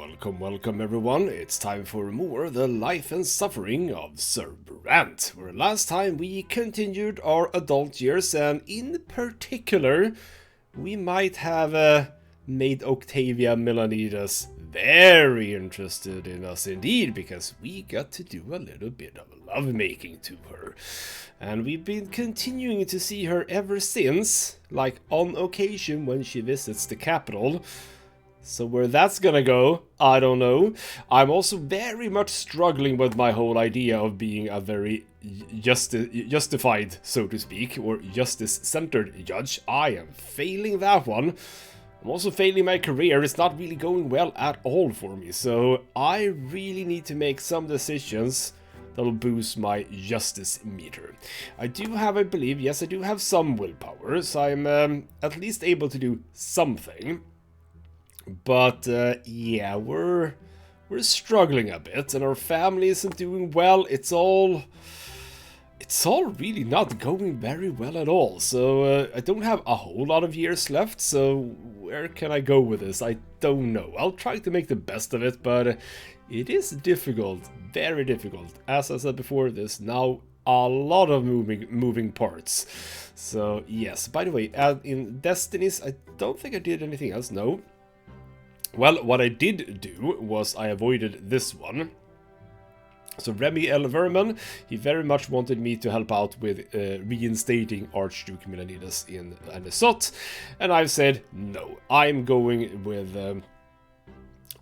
Welcome everyone. It's time for more The Life and Suffering of Sir Brante, where last time we continued our adult years, and in particular, we might have made Octavia Melanides very interested in us indeed, because we got to do a little bit of lovemaking to her. And we've been continuing to see her ever since, like on occasion when she visits the capital. So where that's gonna go, I don't know. I'm also very much struggling with my whole idea of being a very justified, so to speak, or justice-centered judge. I am failing that one. I'm also failing my career. It's not really going well at all for me. So I really need to make some decisions that'll boost my justice meter. I do have, I believe, yes, I do have some willpower, so I'm at least able to do something. But yeah, we're struggling a bit, and our family isn't doing well. It's all really not going very well at all. So I don't have a whole lot of years left. So where can I go with this? I don't know. I'll try to make the best of it, but it is difficult, very difficult. As I said before, there's now a lot of moving parts. So yes. By the way, in Destinies, I don't think I did anything else. No. Well, what I did do was I avoided this one. So Remy L. Verman, he very much wanted me to help out with reinstating Archduke Melanides in Anisot, and I've said no. I'm going with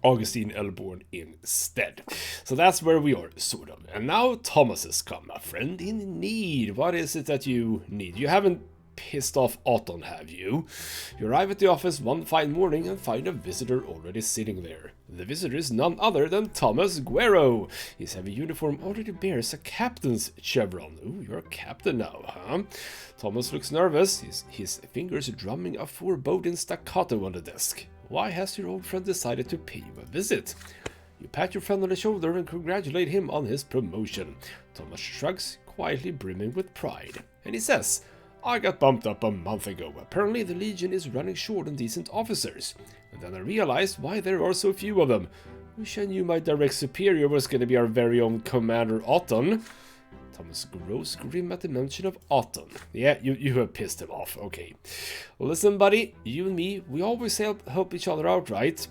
Augustine Elborn instead. So that's where we are, sort of. And now Thomas has come, a friend in need. What is it that you need? You haven't pissed off Otton, have you? You arrive at the office one fine morning and find a visitor already sitting there. The visitor is none other than Thomas Guerrero. His heavy uniform already bears a captain's chevron. Ooh, you're a captain now, huh? Thomas looks nervous, his fingers drumming a foreboding staccato on the desk. Why has your old friend decided to pay you a visit? You pat your friend on the shoulder and congratulate him on his promotion. Thomas shrugs, quietly brimming with pride, and he says, I got bumped up a month ago. Apparently the Legion is running short on decent officers. And then I realized why there are so few of them. Wish I knew my direct superior was going to be our very own Commander Otton. Thomas grows grim at the mention of Otton. Yeah, you have pissed him off. Okay. Well, listen, buddy. You and me, we always help each other out, right?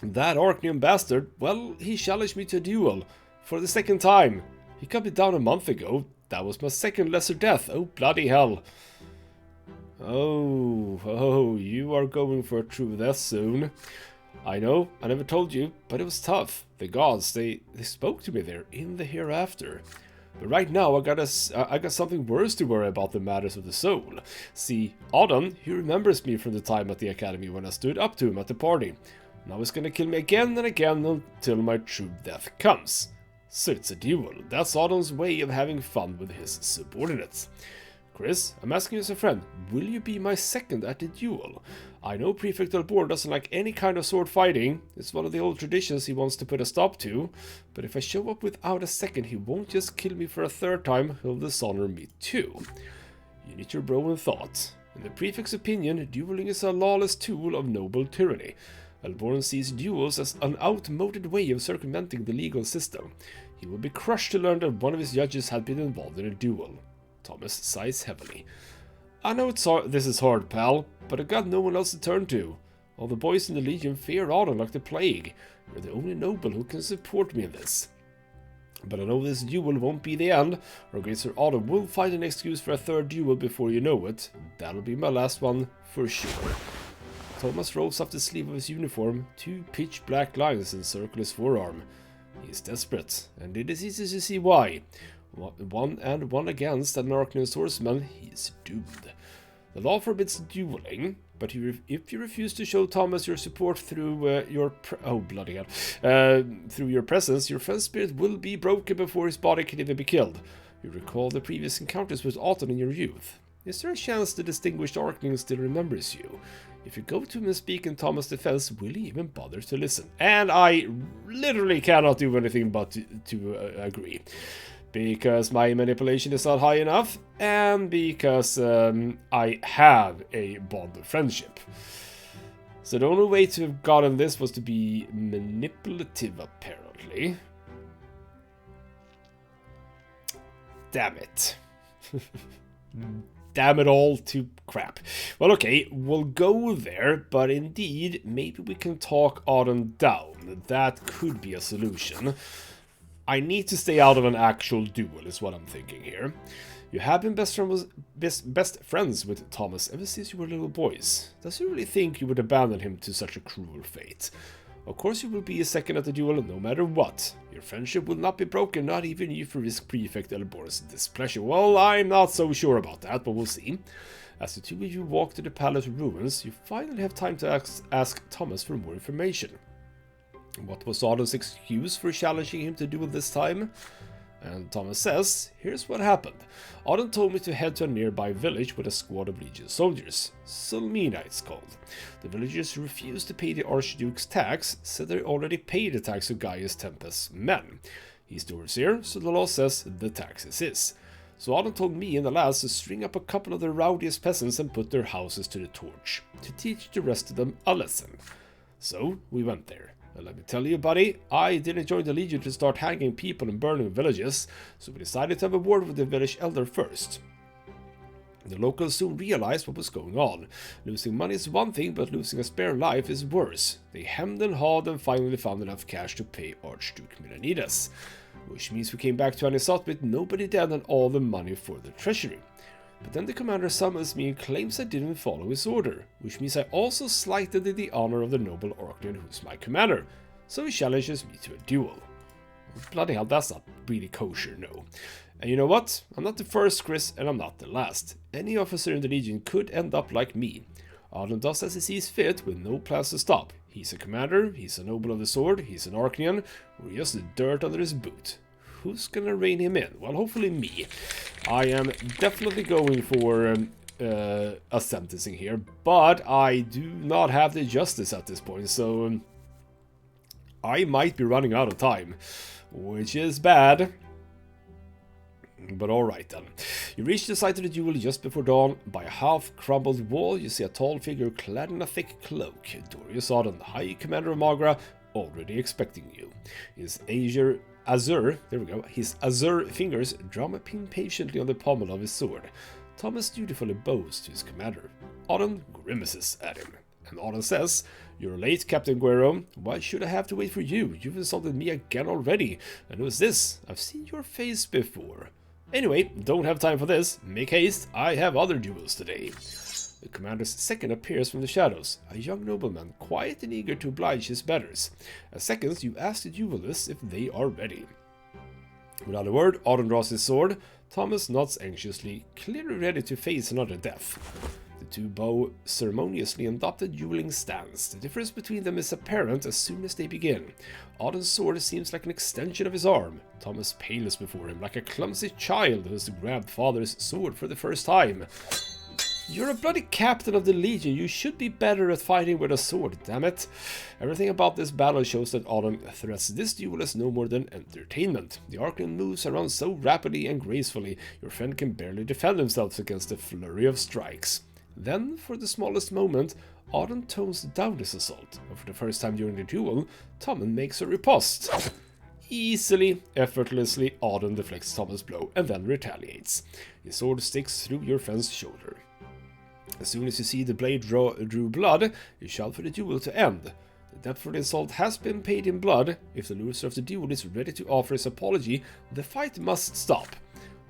That Arknian bastard, well, he challenged me to a duel. For the second time. He cut me down a month ago. That was my second lesser death. Oh, bloody hell. Oh, you are going for a true death soon. I know, I never told you, but it was tough. The gods, they spoke to me there in the hereafter. But right now, I got something worse to worry about, the matters of the soul. See, Otton, he remembers me from the time at the academy when I stood up to him at the party. Now he's gonna kill me again and again until my true death comes. So it's a duel. That's Otton's way of having fun with his subordinates. Chris, I'm asking you as a friend, will you be my second at the duel? I know Prefect Elborn doesn't like any kind of sword fighting. It's one of the old traditions he wants to put a stop to. But if I show up without a second, he won't just kill me for a third time, he'll dishonor me too. You need your bro in thought. In the Prefect's opinion, dueling is a lawless tool of noble tyranny. Elborn sees duels as an outmoded way of circumventing the legal system. He would be crushed to learn that one of his judges had been involved in a duel. Thomas sighs heavily. I know this is hard, pal, but I've got no one else to turn to. All the boys in the Legion fear Otton like the plague. You're the only noble who can support me in this. But I know this duel won't be the end. Our great Sir Otton will find an excuse for a third duel before you know it. That'll be my last one, for sure. Thomas rolls up the sleeve of his uniform. 2 pitch black lines encircle his forearm. He is desperate, and it is easy to see why. 1 and 1 against an Arknian swordsman, he is doomed. The law forbids dueling, but if you refuse to show Thomas your support through through your presence, your friend's spirit will be broken before his body can even be killed. You recall the previous encounters with Otton in your youth. Is there a chance the distinguished Arknian still remembers you? If you go to him and speak in Thomas' defense, will he even bother to listen? And I literally cannot do anything but to agree. Because my manipulation is not high enough, and because I have a bond of friendship. So the only way to have gotten this was to be manipulative, apparently. Damn it. Damn it all to crap. Well, okay, we'll go there, but indeed, maybe we can talk Autumn down. That could be a solution. I need to stay out of an actual duel, is what I'm thinking here. You have been best friends with Thomas ever since you were little boys. Does he really think you would abandon him to such a cruel fate? Of course you will be a second at the duel, no matter what. Your friendship will not be broken, not even if you risk Prefect Elbor's displeasure. Well, I'm not so sure about that, but we'll see. As the two of you walk to the palace ruins, you finally have time to ask Thomas for more information. What was Autumn's excuse for challenging him to duel this time? And Thomas says, here's what happened. Autumn told me to head to a nearby village with a squad of Legion soldiers. S01E12 it's called. The villagers refused to pay the Archduke's tax, said they already paid the tax of Gaius Tempest's men. He's the overseer, so the law says the tax is his. So Autumn told me and the lads to string up a couple of the rowdiest peasants and put their houses to the torch, to teach the rest of them a lesson. So we went there. And let me tell you, buddy, I didn't join the Legion to start hanging people and burning villages, so we decided to have a word with the village elder first. The locals soon realized what was going on. Losing money is one thing, but losing a spare life is worse. They hemmed and hawed and finally found enough cash to pay Archduke Milanides, which means we came back to Anisot with nobody dead and all the money for the treasury. But then the commander summons me and claims I didn't follow his order, which means I also slighted the honor of the noble Orkneyn who's my commander, so he challenges me to a duel. Bloody hell, that's not really kosher, no. And you know what? I'm not the first, Chris, and I'm not the last. Any officer in the Legion could end up like me. Autumn does as he sees fit, with no plans to stop. He's a commander, he's a noble of the sword, he's an Orkneyn, we're just the dirt under his boot. Who's gonna rein him in? Well, hopefully me. I am definitely going for a sentencing here, but I do not have the justice at this point, so I might be running out of time, which is bad. But alright then. You reach the site of the duel just before dawn. By a half-crumbled wall, you see a tall figure clad in a thick cloak. Dorius Autumn, the High Commander of Magra, already expecting you. His azure fingers drum impatiently on the pommel of his sword. Thomas dutifully bows to his commander. Autumn grimaces at him, and Autumn says, "You're late, Captain Guerrero. Why should I have to wait for you? You've insulted me again already. And who's this? I've seen your face before. Anyway, don't have time for this. Make haste, I have other duels today." The commander's second appears from the shadows, a young nobleman, quiet and eager to oblige his betters. As seconds, you ask the duelists if they are ready. Without a word, Autumn draws his sword. Thomas nods anxiously, clearly ready to face another death. The two bow ceremoniously and adopt a dueling stance. The difference between them is apparent as soon as they begin. Autumn's sword seems like an extension of his arm. Thomas pales before him like a clumsy child who has grabbed father's sword for the first time. You're a bloody captain of the Legion. You should be better at fighting with a sword, damn it. Everything about this battle shows that Autumn threats this duel as no more than entertainment. The Orkneyn moves around so rapidly and gracefully, your friend can barely defend himself against a flurry of strikes. Then, for the smallest moment, Autumn tones down his assault, and for the first time during the duel, Tommen makes a riposte. Easily, effortlessly, Autumn deflects Thomas' blow and then retaliates. His sword sticks through your friend's shoulder. As soon as you see the blade drew blood, you shout for the duel to end. The debt for the insult has been paid in blood. If the loser of the duel is ready to offer his apology, the fight must stop.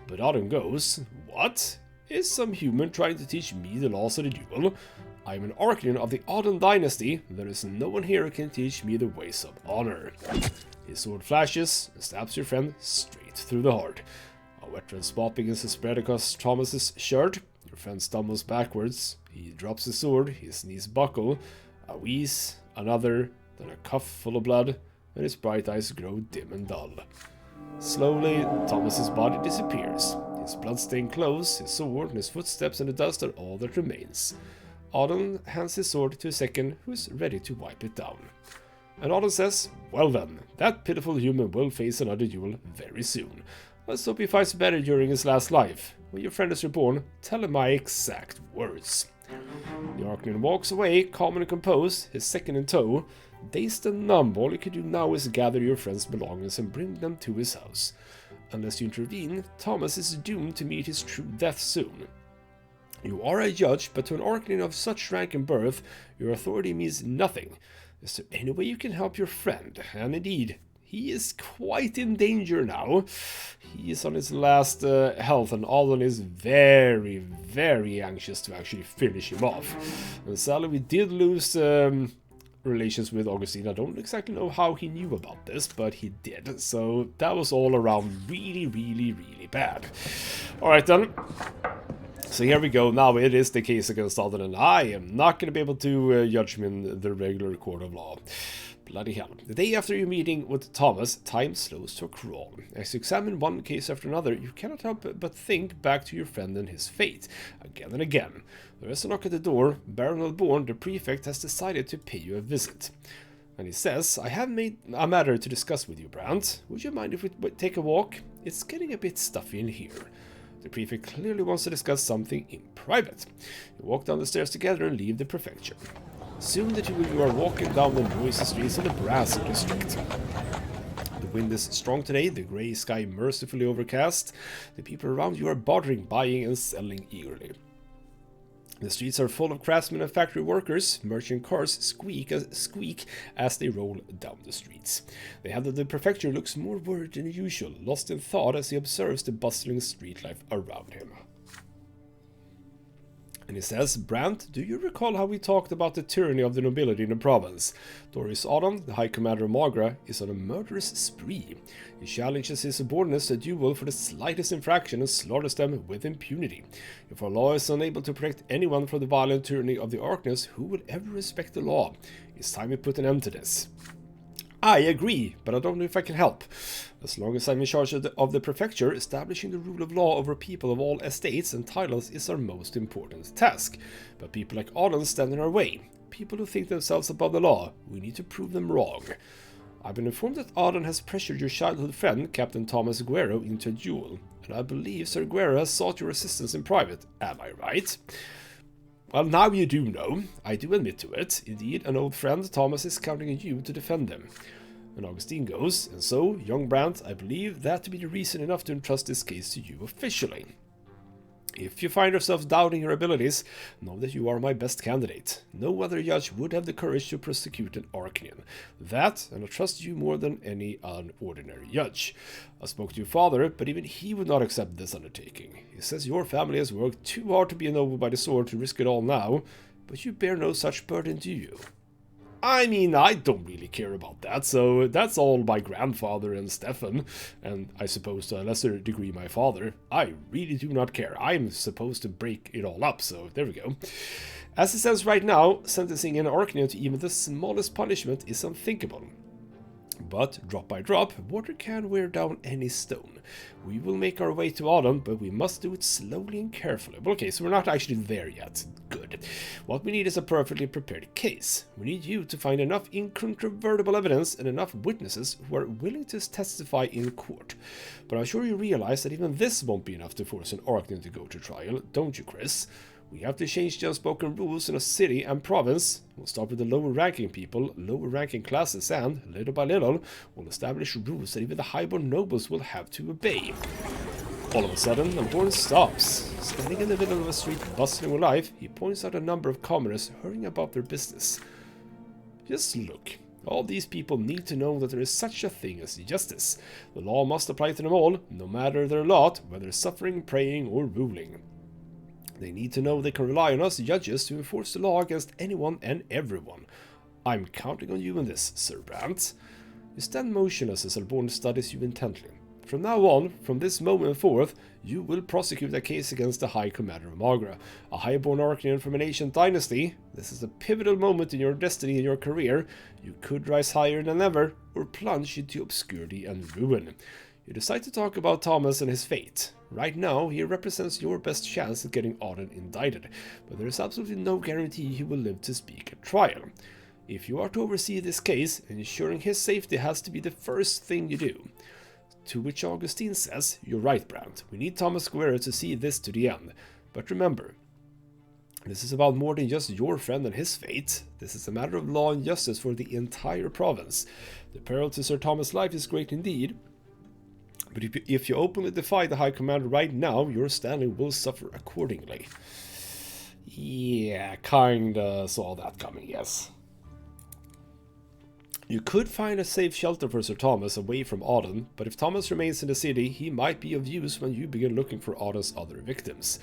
But Autumn goes, "What? Is some human trying to teach me the laws of the duel? I am an Orkneyn of the Autumn dynasty. There is no one here who can teach me the ways of honor." His sword flashes and stabs your friend straight through the heart. A wet red spot begins to spread across Thomas's shirt. Your friend stumbles backwards. He drops his sword, his knees buckle. A wheeze, another, then a cough full of blood, and his bright eyes grow dim and dull. Slowly, Thomas's body disappears. His blood-stained clothes, his sword, and his footsteps in the dust are all that remains. Autumn hands his sword to a second, who is ready to wipe it down. And Autumn says, "Well then, that pitiful human will face another duel very soon. Let's hope he fights better during his last life. When your friend is reborn, tell him my exact words." The Arcanine walks away, calm and composed, his second in tow. Dazed and numb, all you can do now is gather your friend's belongings and bring them to his house. Unless you intervene, Thomas is doomed to meet his true death soon. You are a judge, but to an Arcanine of such rank and birth, your authority means nothing. Is there any way you can help your friend? And indeed, he is quite in danger now. He is on his last health, and Alden is very, very anxious to actually finish him off. And sadly, we did lose relations with Augustine. I don't exactly know how he knew about this, but he did. So that was all around really, really, really bad. Alright then. So here we go. Now it is the case against Alden, and I am not going to be able to judge him in the regular court of law. Bloody hell. The day after your meeting with Thomas, time slows to a crawl. As you examine one case after another, you cannot help but think back to your friend and his fate. Again and again. There is a knock at the door. Baron Alborn, the prefect, has decided to pay you a visit. And he says, I have made a matter to discuss with you, Brante. Would you mind if we take a walk? It's getting a bit stuffy in here. The prefect clearly wants to discuss something in private. You walk down the stairs together and leave the prefecture. Soon the two of you are walking down the noisy streets of the Brass district. The wind is strong today, the grey sky mercifully overcast. The people around you are bartering, buying and selling eagerly. The streets are full of craftsmen and factory workers. Merchant cars squeak as they roll down the streets. The head of the prefecture looks more worried than usual, lost in thought as he observes the bustling street life around him. And he says, Brante, do you recall how we talked about the tyranny of the nobility in the province? Doris Autumn, the High Commander of Magra, is on a murderous spree. He challenges his subordinates to a duel for the slightest infraction and slaughters them with impunity. If our law is unable to protect anyone from the violent tyranny of the Arcanists, who will ever respect the law? It's time we put an end to this. I agree, but I don't know if I can help. As long as I'm in charge of the prefecture, establishing the rule of law over people of all estates and titles is our most important task. But people like Auden stand in our way. People who think themselves above the law. We need to prove them wrong. I've been informed that Auden has pressured your childhood friend, Captain Thomas Guerrero, into a duel. And I believe Sir Guerrero has sought your assistance in private. Am I right? Well, now you do know. I do admit to it. Indeed, an old friend, Thomas, is counting on you to defend him. And Augustine goes, and so, young Brante, I believe that to be the reason enough to entrust this case to you officially. If you find yourself doubting your abilities, know that you are my best candidate. No other judge would have the courage to prosecute an Arcanine. That, and I trust you more than any ordinary judge. I spoke to your father, but even he would not accept this undertaking. He says your family has worked too hard to be ennobled by the sword to risk it all now, but you bear no such burden, do you? I mean, I don't really care about that, so that's all my grandfather and Stefan, and I suppose to a lesser degree my father. I really do not care. I'm supposed to break it all up, so there we go. As it stands right now, sentencing an Arcanine to even the smallest punishment is unthinkable. But, drop by drop, water can wear down any stone. We will make our way to Autumn, but we must do it slowly and carefully. Well, okay, so we're not actually there yet. Good. What we need is a perfectly prepared case. We need you to find enough incontrovertible evidence and enough witnesses who are willing to testify in court. But I'm sure you realize that even this won't be enough to force an Arcanine to go to trial, don't you, Chris? We have to change the unspoken rules in a city and province. We'll start with the lower ranking people, lower ranking classes, and, little by little, we'll establish rules that even the highborn nobles will have to obey. All of a sudden, Alborn stops. Standing in the middle of a street bustling with life, he points out a number of commoners hurrying about their business. Just look. All these people need to know that there is such a thing as justice. The law must apply to them all, no matter their lot, whether suffering, praying, or ruling. They need to know they can rely on us judges to enforce the law against anyone and everyone. I'm counting on you in this, Sir Brante. You stand motionless as Alborn studies you intently. From now on, from this moment forth, you will prosecute a case against the High Commander of Magra, a highborn Arcanine from an ancient dynasty. This is a pivotal moment in your destiny and your career. You could rise higher than ever, or plunge into obscurity and ruin. You decide to talk about Thomas and his fate. Right now, he represents your best chance at getting Auden indicted, but there is absolutely no guarantee he will live to speak at trial. If you are to oversee this case, ensuring his safety has to be the first thing you do. To which Augustine says, you're right, Brante, we need Thomas Guerrero to see this to the end. But remember, This is about more than just your friend and his fate. This is a matter of law and justice for the entire province. The peril to Sir Thomas' life is great indeed, but if you openly defy the High Commander right now, your standing will suffer accordingly. Yeah, kinda saw that coming, yes. You could find a safe shelter for Sir Thomas away from Auden, but if Thomas remains in the city, he might be of use when you begin looking for Auden's other victims.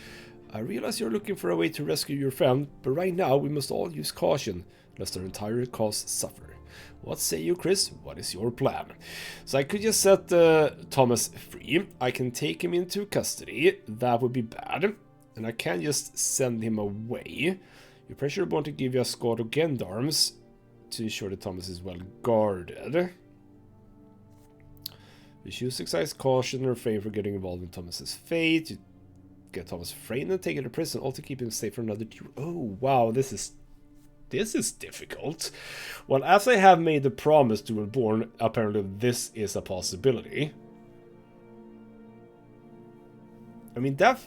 I realize you're looking for a way to rescue your friend, but right now we must all use caution, lest our entire cause suffer. What say you, Chris? What is your plan? So I could just set Thomas free. I can take him into custody. That would be bad. And I can just send him away. You pressure upon to give you a squad of gendarmes to ensure that Thomas is well guarded. You choose exercise caution or refrain from getting involved in Thomas's fate. You get Thomas framed and take him to prison, all to keep him safe for another 2. Oh wow, this is difficult. Well, as I have made the promise to Reborn, apparently this is a possibility. I mean, that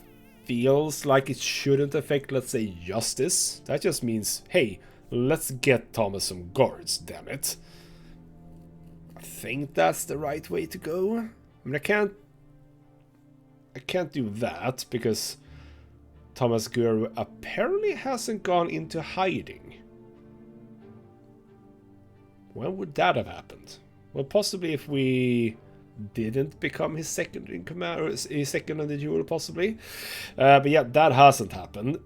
feels like it shouldn't affect, let's say, justice. That just means, hey, let's get Thomas some guards, damn it. I think that's the right way to go. I mean, I can't do that because Thomas Guerrero apparently hasn't gone into hiding. When would that have happened? Well, possibly if we didn't become his second in command, or his second in the duel, possibly. But yeah, that hasn't happened.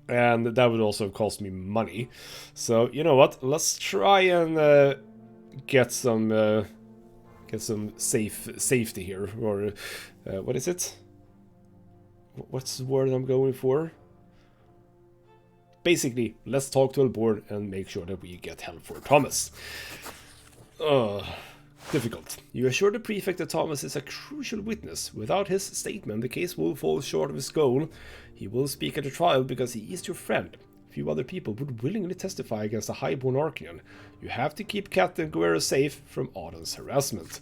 And that would also have cost me money. So, you know what? Let's try and get some safety here. Or, what is it? What's the word I'm going for? Basically, let's talk to Elborn and make sure that we get help for Thomas. Difficult. You assure the prefect that Thomas is a crucial witness. Without his statement, the case will fall short of his goal. He will speak at the trial because he is your friend. Few other people would willingly testify against a highborn Archean. You have to keep Captain Guerrero safe from Auden's harassment.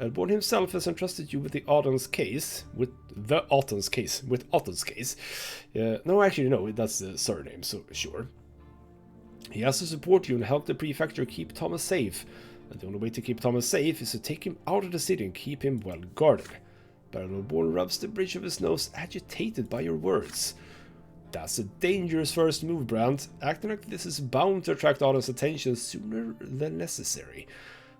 Elborn himself has entrusted you with the Auden's case, no, actually, no, that's the surname, so sure. He has to support you and help the prefecture keep Thomas safe. And the only way to keep Thomas safe is to take him out of the city and keep him well guarded. Baron Elborn rubs the bridge of his nose, agitated by your words. That's a dangerous first move, Brante. Acting like this is bound to attract Auden's attention sooner than necessary.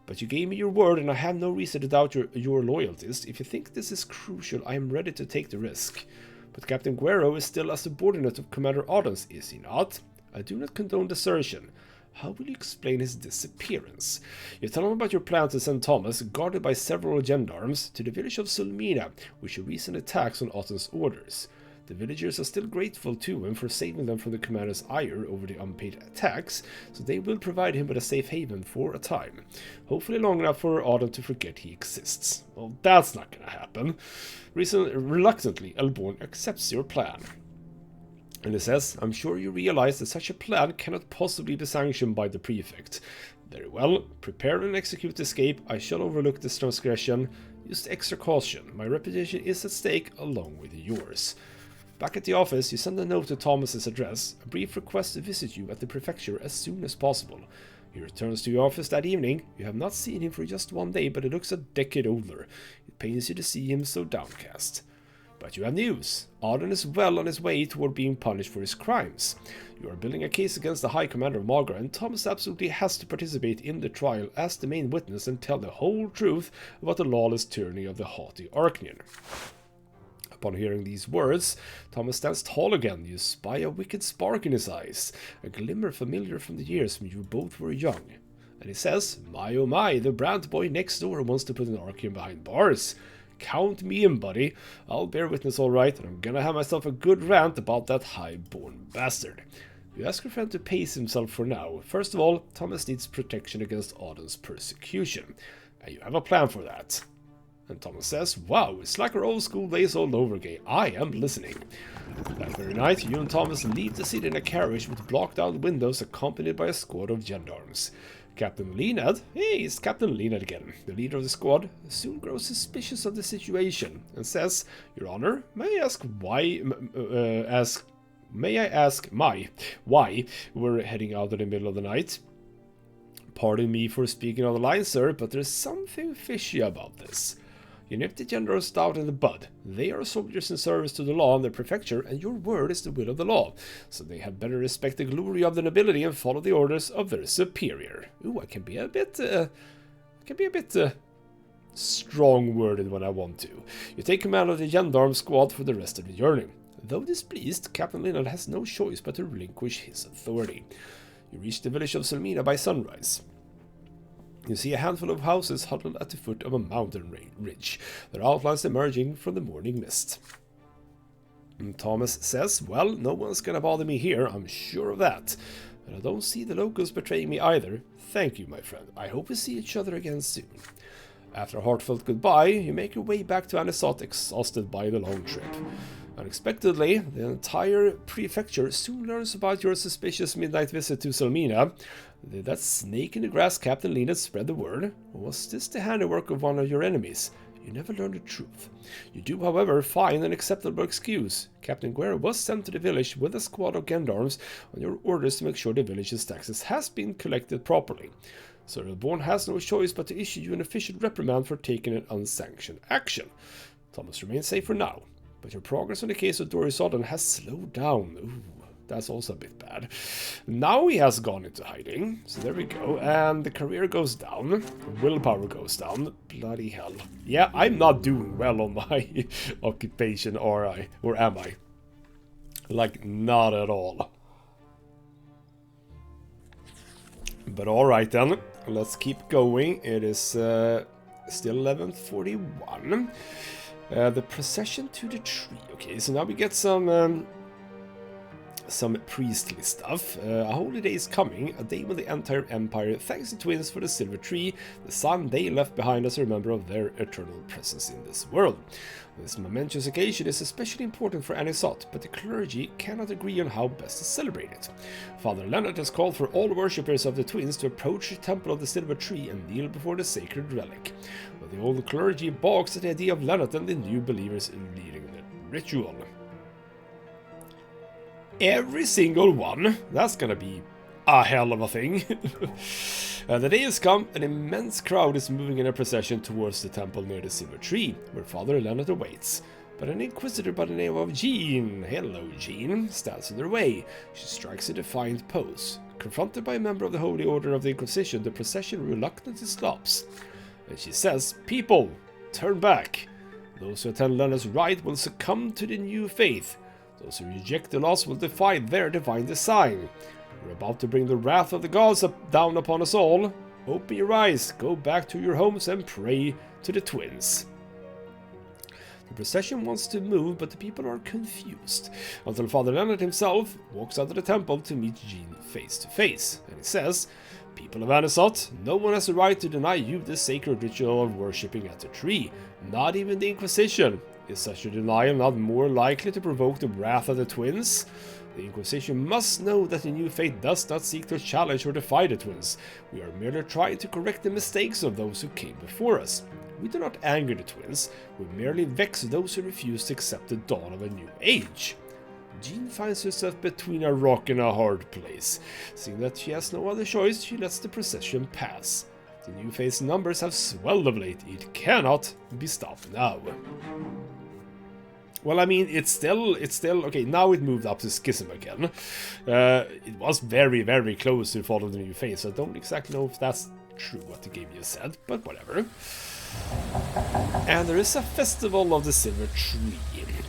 But you gave me your word, and I have no reason to doubt your loyalties. If you think this is crucial, I am ready to take the risk. But Captain Guerrero is still a subordinate of Commander Auden's, is he not? I do not condone desertion. How will you explain his disappearance? You tell him about your plan to send Thomas, guarded by several gendarmes, to the village of Sulmina, which you recently attacked on Otto's orders. The villagers are still grateful to him for saving them from the commander's ire over the unpaid attacks, so they will provide him with a safe haven for a time. Hopefully long enough for Auden to forget he exists. Well, that's not gonna happen. Reluctantly, Elborn accepts your plan. And he says, I'm sure you realize that such a plan cannot possibly be sanctioned by the prefect. Very well, prepare and execute the escape. I shall overlook this transgression. Use extra caution. My reputation is at stake along with yours. Back at the office, you send a note to Thomas's address, a brief request to visit you at the prefecture as soon as possible. He returns to your office that evening. You have not seen him for just one day, but he looks a decade older. It pains you to see him so downcast. But you have news. Auden is well on his way toward being punished for his crimes. You are building a case against the High Commander of Malgra, and Thomas absolutely has to participate in the trial as the main witness and tell the whole truth about the lawless tyranny of the haughty Archean. Upon hearing these words, Thomas stands tall again. You spy a wicked spark in his eyes, a glimmer familiar from the years when you both were young. And he says, my oh my, the Brante boy next door wants to put an Archean behind bars. Count me in, buddy. I'll bear witness all right, and I'm gonna have myself a good rant about that high-born bastard. You ask your friend to pace himself for now. First of all, Thomas needs protection against Auden's persecution, and you have a plan for that. And Thomas says, wow, it's like our old school days all over again. I am listening. That very night, you and Thomas leave the city in a carriage with blocked-out windows accompanied by a squad of gendarmes. Captain Leonard, hey, it's Captain Leonard again, the leader of the squad, soon grows suspicious of the situation and says, Your Honor, may I ask May I ask why we're heading out in the middle of the night? Pardon me for speaking on the line, sir, but there's something fishy about this. You nip the general stout in the bud. They are soldiers in service to the law and their prefecture, and your word is the will of the law. So they had better respect the glory of the nobility and follow the orders of their superior. Ooh, I can be a bit strong-worded when I want to. You take command of the gendarme squad for the rest of the journey. Though displeased, Captain Leonard has no choice but to relinquish his authority. You reach the village of Selmina by sunrise. You see a handful of houses huddled at the foot of a mountain ridge, their outlines emerging from the morning mist. And Thomas says, well, no one's gonna bother me here, I'm sure of that. And I don't see the locals betraying me either. Thank you, my friend. I hope we see each other again soon. After a heartfelt goodbye, you make your way back to Anisot, exhausted by the long trip. Unexpectedly, the entire prefecture soon learns about your suspicious midnight visit to Selmina. Did that snake in the grass Captain Leonard spread the word? Or was this the handiwork of one of your enemies? You never learn the truth. You do, however, find an acceptable excuse. Captain Guerra was sent to the village with a squad of gendarmes on your orders to make sure the village's taxes has been collected properly. Sir Elborn has no choice but to issue you an official reprimand for taking an unsanctioned action. Thomas remains safe for now, but your progress on the case of Doris Odden has slowed down. Ooh, that's also a bit bad. Now he has gone into hiding, so there we go, and the career goes down, willpower goes down. Bloody hell. Yeah, I'm not doing well on my occupation, or am I? Like, not at all. But alright then, let's keep going. It is still 11:41. The procession to the tree. Okay, so now we get some priestly stuff. A holy day is coming, a day when the entire empire thanks the twins for the silver tree, the son they left behind as a reminder of their eternal presence in this world. This momentous occasion is especially important for Anisot, but the clergy cannot agree on how best to celebrate it. Father Leonard has called for all worshippers of the twins to approach the temple of the silver tree and kneel before the sacred relic. But the old clergy balks at the idea of Leonard and the new believers in leading the ritual. Every single one. That's gonna be a hell of a thing. The day has come, an immense crowd is moving in a procession towards the temple near the silver tree, where Father Leonard awaits. But an inquisitor by the name of Jean, hello Jean, stands in their way. She strikes a defiant pose. Confronted by a member of the Holy Order of the Inquisition, the procession reluctantly stops. And she says, "People, turn back. Those who attend Leonard's rite will succumb to the new faith. Those who reject the lost will defy their divine design. We're about to bring the wrath of the gods down upon us all. Open your eyes, go back to your homes and pray to the twins." The procession wants to move, but the people are confused, until Father Leonard himself walks out of the temple to meet Jean face to face. And he says, "People of Anisot, no one has the right to deny you the sacred ritual of worshipping at the tree, not even the Inquisition. Is such a denial not more likely to provoke the wrath of the twins? The Inquisition must know that the new faith does not seek to challenge or defy the twins. We are merely trying to correct the mistakes of those who came before us. We do not anger the twins, we merely vex those who refuse to accept the dawn of a new age." Jean finds herself between a rock and a hard place. Seeing that she has no other choice, she lets the procession pass. The new faith's numbers have swelled of late. It cannot be stopped now. Well, I mean, it's still, okay, now it moved up to Schism again. It was very, very close to follow the new faith, so I don't exactly know if that's true what the game just said, but whatever. And there is a festival of the silver tree.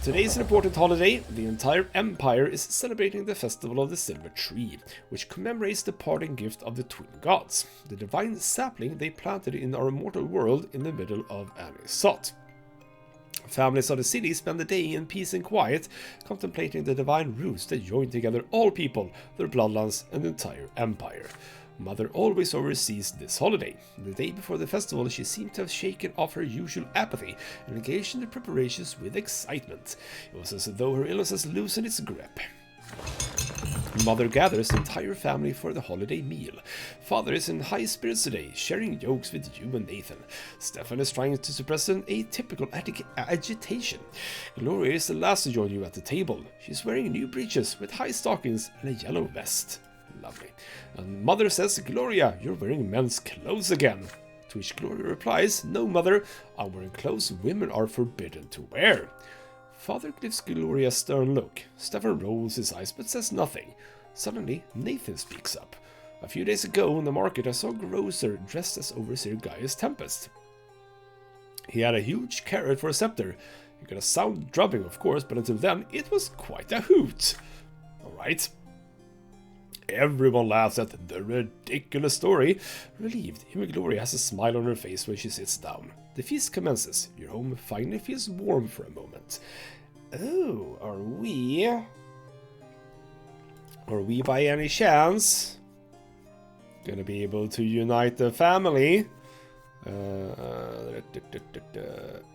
Today is an important holiday. The entire empire is celebrating the festival of the silver tree, which commemorates the parting gift of the twin gods, the divine sapling they planted in our mortal world in the middle of Anisot. Families of the city spend the day in peace and quiet, contemplating the divine roots that join together all people, their bloodlines, and the entire empire. Mother always oversees this holiday. The day before the festival, she seemed to have shaken off her usual apathy and engaged in the preparations with excitement. It was as though her illness has loosened its grip. Mother gathers the entire family for the holiday meal. Father is in high spirits today, sharing jokes with you and Nathan. Stefan is trying to suppress an atypical agitation. Gloria is the last to join you at the table. She's wearing new breeches with high stockings and a yellow vest. Lovely. And Mother says, Gloria, you're wearing men's clothes again. To which Gloria replies, no, Mother, I'm wearing clothes women are forbidden to wear. Father gives Gloria a stern look. Stefan rolls his eyes but says nothing. Suddenly, Nathan speaks up. A few days ago in the market I saw a grocer dressed as Overseer Gaius Tempest. He had a huge carrot for a scepter. He got a sound drubbing, of course, but until then it was quite a hoot. Alright. Everyone laughs at the ridiculous story. Relieved, even Gloria has a smile on her face when she sits down. The feast commences. Your home finally feels warm for a moment. Oh, are we by any chance gonna be able to unite the family?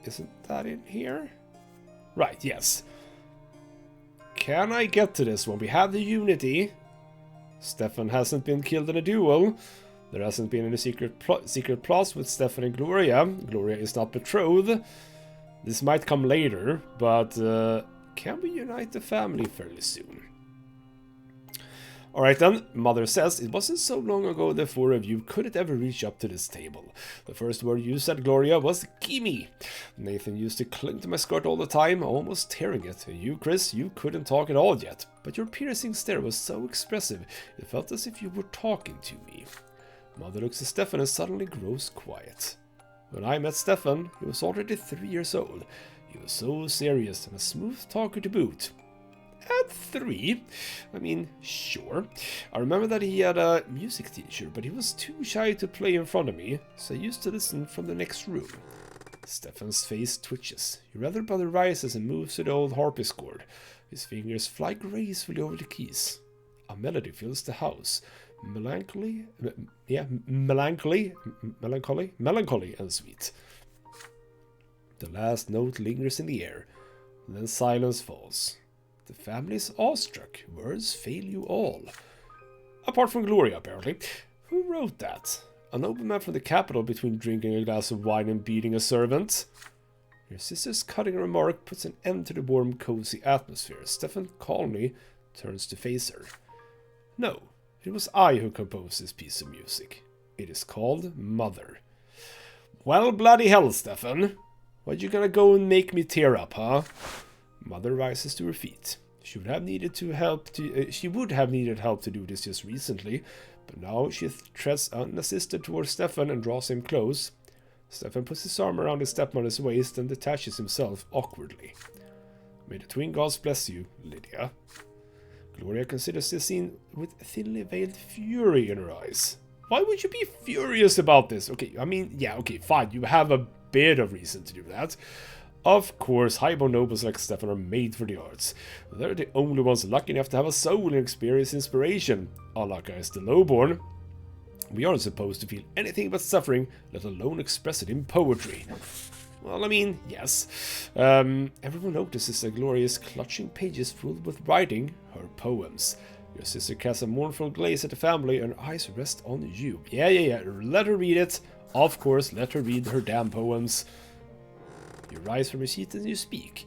Isn't that in here? Right, yes. Can I get to this one? We have the unity. Stefan hasn't been killed in a duel. There hasn't been any secret plots with Stefan and Gloria. Gloria is not betrothed. This might come later, but can we unite the family fairly soon? Alright then, Mother says, it wasn't so long ago the four of you couldn't ever reach up to this table. The first word you said, Gloria, was gimme. Nathan used to cling to my skirt all the time, almost tearing it. And you, Chris, you couldn't talk at all yet. But your piercing stare was so expressive, it felt as if you were talking to me. Mother looks at Stefan and suddenly grows quiet. When I met Stefan, he was already 3 years old. He was so serious and a smooth talker to boot. At 3? I mean, sure. I remember that he had a music teacher, but he was too shy to play in front of me, so I used to listen from the next room. Stefan's face twitches. He rather brother rises and moves to the old harpsichord. His fingers fly gracefully over the keys. A melody fills the house. Melancholy and sweet. The last note lingers in the air, and then silence falls. The family is awestruck. Words fail you all. Apart from Gloria, apparently. Who wrote that? A nobleman from the capital between drinking a glass of wine and beating a servant? Your sister's cutting remark puts an end to the warm, cozy atmosphere. Stefan calmly turns to face her. No, it was I who composed this piece of music. It is called Mother. Well, bloody hell, Stefan. What you gonna go and make me tear up, huh? Mother rises to her feet. She would have needed help to do this just recently, but now she treads unassisted towards Stefan and draws him close. Stefan puts his arm around his stepmother's waist and detaches himself awkwardly. May the twin gods bless you, Lydia. Gloria considers the scene with thinly veiled fury in her eyes. Why would you be furious about this? Okay, I mean, yeah, okay, fine, you have a bit of reason to do that. Of course, highborn nobles like Stefan are made for the arts. They're the only ones lucky enough to have a soul and experience inspiration. Unlike us, the lowborn, we aren't supposed to feel anything but suffering, let alone express it in poetry. Well, I mean, yes. Everyone notices that Gloria is clutching pages filled with writing, her poems. Your sister casts a mournful gaze at the family and her eyes rest on you. Yeah. Let her read it. Of course, let her read her damn poems. You rise from your seat and you speak.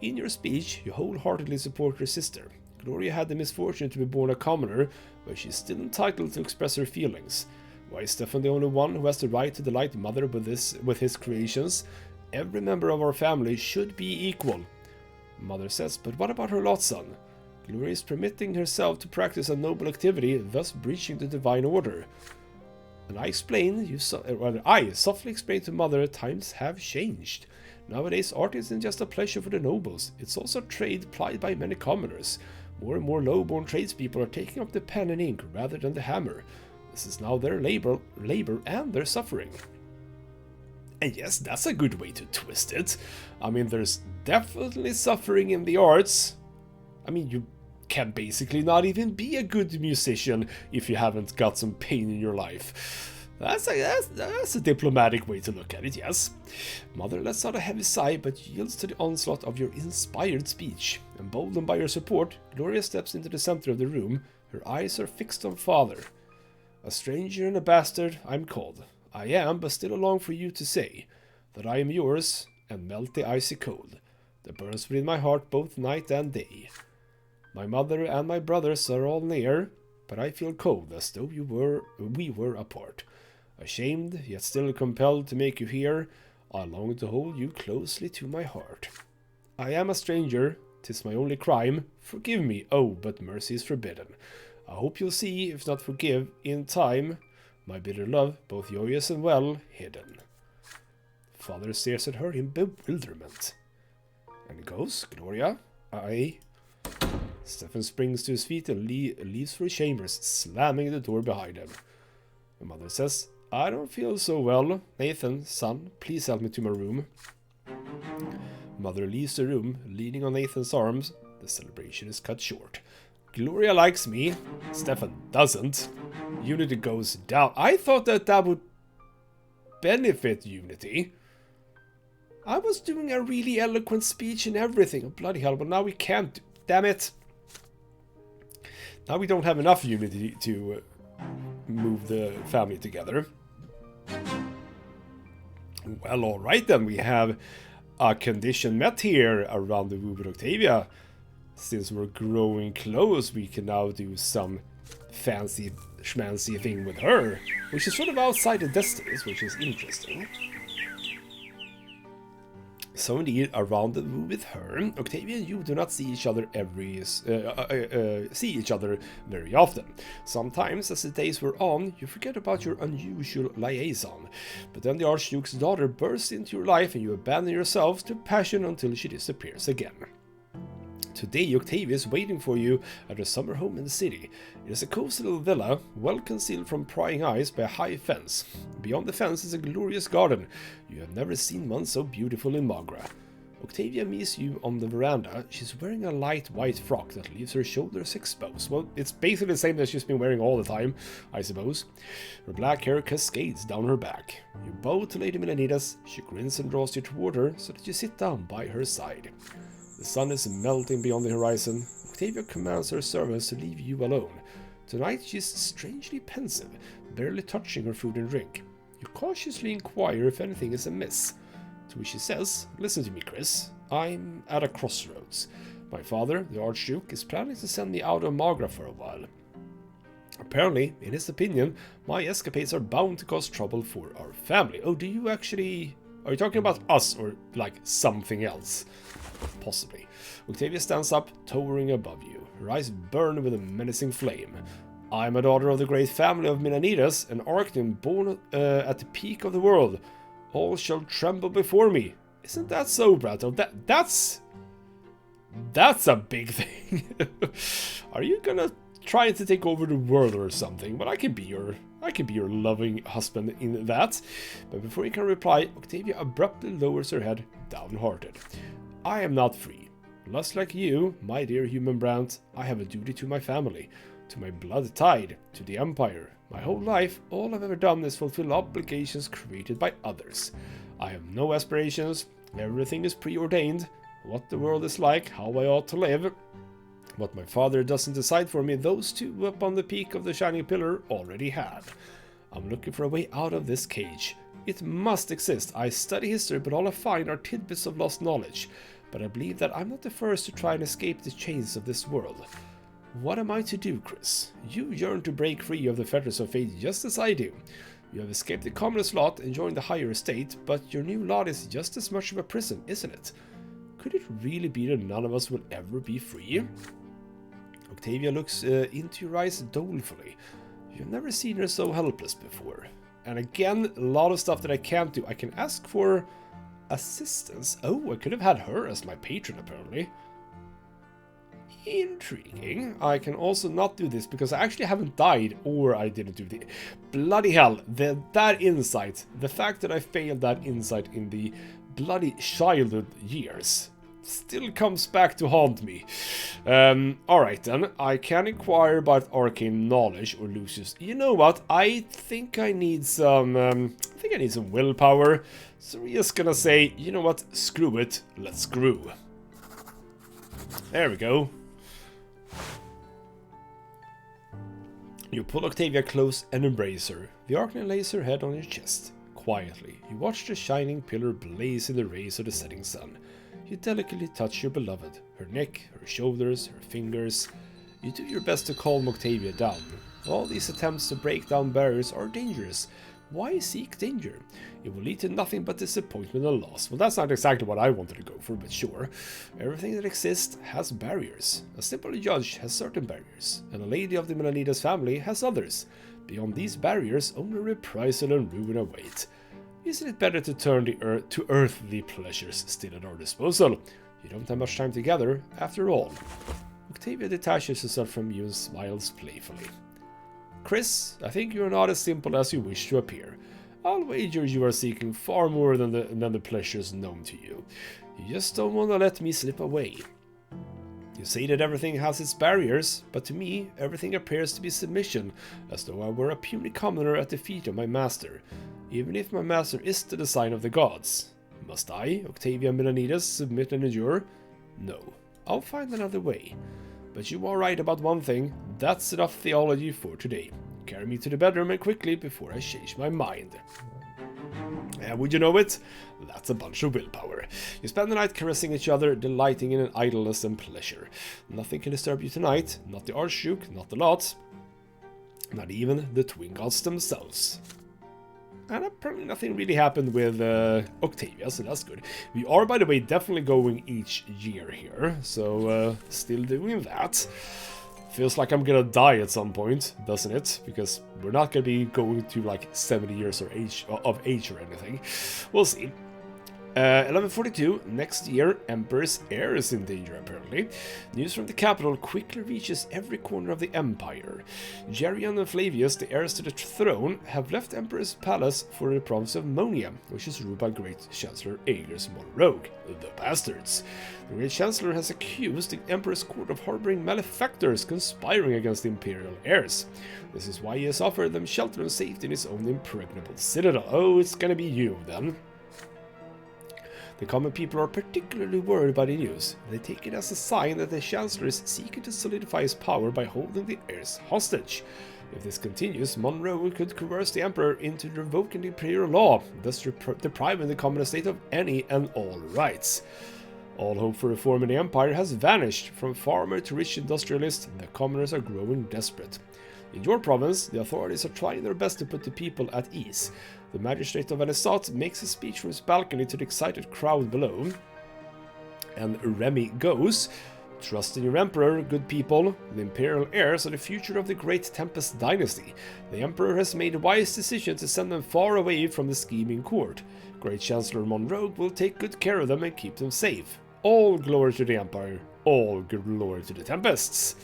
In your speech, you wholeheartedly support your sister. Gloria had the misfortune to be born a commoner, but she is still entitled to express her feelings. Why is Stefan the only one who has the right to delight Mother with his creations? Every member of our family should be equal. Mother says, but what about her lot son? Gloria is permitting herself to practice a noble activity, thus breaching the divine order. And I softly explain to Mother, times have changed. Nowadays, art isn't just a pleasure for the nobles, it's also a trade plied by many commoners. More and more low-born tradespeople are taking up the pen and ink rather than the hammer. This is now their labor and their suffering. And yes, that's a good way to twist it. I mean, there's definitely suffering in the arts. I mean, you can basically not even be a good musician if you haven't got some pain in your life. That's a diplomatic way to look at it, yes. Mother lets out a heavy sigh, but yields to the onslaught of your inspired speech. Emboldened by your support, Gloria steps into the center of the room. Her eyes are fixed on Father. A stranger and a bastard, I'm called. I am, but still long for you to say, that I am yours, and melt the icy cold, that burns within my heart both night and day. My mother and my brothers are all near, but I feel cold as though we were apart. Ashamed, yet still compelled to make you hear, I long to hold you closely to my heart. I am a stranger, 'tis my only crime, forgive me, oh, but mercy is forbidden. I hope you'll see, if not forgive, in time, my bitter love, both joyous and well hidden. Father stares at her in bewilderment. And goes, Gloria, Stefan springs to his feet and leaves for his chambers, slamming the door behind him. The mother says, I don't feel so well. Nathan, son, please help me to my room. Mother leaves the room, leaning on Nathan's arms. The celebration is cut short. Gloria likes me. Stefan doesn't. Unity goes down. I thought that would benefit Unity. I was doing a really eloquent speech and everything. Oh, bloody hell, but now we can't. Damn it. Now we don't have enough Unity to move the family together. Well, alright then, we have a condition met here around the woo with Octavia. Since we're growing close, we can now do some fancy schmancy thing with her, which is sort of outside the destinies, which is interesting. So indeed, around the woo with her, Octavia and you do not see each other very often. Sometimes, as the days were on, you forget about your unusual liaison. But then the Archduke's daughter bursts into your life and you abandon yourselves to passion until she disappears again. Today, Octavia is waiting for you at her summer home in the city. It is a cozy little villa, well concealed from prying eyes by a high fence. Beyond the fence is a glorious garden. You have never seen one so beautiful in Magra. Octavia meets you on the veranda. She's wearing a light white frock that leaves her shoulders exposed. Well, it's basically the same that she's been wearing all the time, I suppose. Her black hair cascades down her back. You bow to Lady Milanitas. She grins and draws you toward her so that you sit down by her side. The sun is melting beyond the horizon. Octavia commands her servants to leave you alone. Tonight she's strangely pensive, barely touching her food and drink. You cautiously inquire if anything is amiss. To which she says, listen to me, Chris. I'm at a crossroads. My father, the Archduke, is planning to send me out of Magra for a while. Apparently, in his opinion, my escapades are bound to cause trouble for our family. Oh, do you actually... Are you talking about us or, like, something else? Possibly. Octavia stands up, towering above you. Her eyes burn with a menacing flame. I am a daughter of the great family of Milanitas, an Arctan born at the peak of the world. All shall tremble before me. Isn't that so, Brante? That's a big thing. Are you gonna try to take over the world or something? But I can be your loving husband in that. But before you can reply, Octavia abruptly lowers her head, downhearted. I am not free. Just like you, my dear human Brante, I have a duty to my family, to my blood tied, to the Empire. My whole life, all I've ever done is fulfill obligations created by others. I have no aspirations, everything is preordained, what the world is like, how I ought to live. What my father doesn't decide for me, those two up on the peak of the shining pillar already have. I'm looking for a way out of this cage. It must exist. I study history, but all I find are tidbits of lost knowledge. But I believe that I'm not the first to try and escape the chains of this world. What am I to do, Chris? You yearn to break free of the fetters of fate just as I do. You have escaped the commonest lot and joined the higher estate, but your new lot is just as much of a prison, isn't it? Could it really be that none of us will ever be free? Octavia looks into your eyes dolefully. You've never seen her so helpless before. And again, a lot of stuff that I can't do. I can ask for assistance. Oh, I could have had her as my patron, apparently. Intriguing. I can also not do this because I actually haven't died, or I didn't do the... Bloody hell, that insight. The fact that I failed that insight in the bloody childhood years. still comes back to haunt me. Alright then, I can inquire about arcane knowledge or Lucius. You know what, I think I need some willpower. So we're just gonna say, you know what, screw it, let's screw. There we go. You pull Octavia close and embrace her. The arcane lays her head on your chest. Quietly, you watch the shining pillar blaze in the rays of the setting sun. You delicately touch your beloved, her neck, her shoulders, her fingers. You do your best to calm Octavia down. All these attempts to break down barriers are dangerous. Why seek danger? It will lead to nothing but disappointment and loss. Well, that's not exactly what I wanted to go for, but sure. Everything that exists has barriers. A simple judge has certain barriers, and a lady of the Melanidas family has others. Beyond these barriers, only reprisal and ruin await. Isn't it better to turn to earthly pleasures still at our disposal? You don't have much time together, after all. Octavia detaches herself from you and smiles playfully. Chris, I think you are not as simple as you wish to appear. I'll wager you are seeking far more than the pleasures known to you. You just don't want to let me slip away. You say that everything has its barriers, but to me, everything appears to be submission, as though I were a puny commoner at the feet of my master. Even if my master is the design of the gods. Must I, Octavia Melanidas, submit and endure? No, I'll find another way. But you are right about one thing, that's enough theology for today. Carry me to the bedroom and quickly before I change my mind. And would you know it? That's a bunch of willpower. You spend the night caressing each other, delighting in an idleness and pleasure. Nothing can disturb you tonight, not the Archduke, not the lot, not even the twin gods themselves. And apparently nothing really happened with Octavia, so that's good. We are, by the way, definitely going each year here, so still doing that. Feels like I'm gonna die at some point, doesn't it? Because we're not gonna be going to like 70 years of age or anything. We'll see. 1142, next year, Emperor's heir is in danger, apparently. News from the capital quickly reaches every corner of the empire. Gerion and Flavius, the heirs to the throne, have left Emperor's palace for the province of Monia, which is ruled by Great Chancellor Aegir's Monrogue, the bastards. The Great Chancellor has accused the Emperor's court of harboring malefactors conspiring against the imperial heirs. This is why he has offered them shelter and safety in his own impregnable citadel. Oh, it's gonna be you, then. The common people are particularly worried by the news. They take it as a sign that the Chancellor is seeking to solidify his power by holding the heirs hostage. If this continues, Monroe could coerce the Emperor into revoking the imperial law, thus depriving the common estate of any and all rights. All hope for reform in the Empire has vanished. From farmer to rich industrialist, the commoners are growing desperate. In your province, the authorities are trying their best to put the people at ease. The magistrate of Anistot makes a speech from his balcony to the excited crowd below. And Remy goes, "Trust in your emperor, good people. The imperial heirs are the future of the great Tempest dynasty. The emperor has made a wise decision to send them far away from the scheming court. Great Chancellor Monrogue will take good care of them and keep them safe. All glory to the empire, all glory to the Tempests."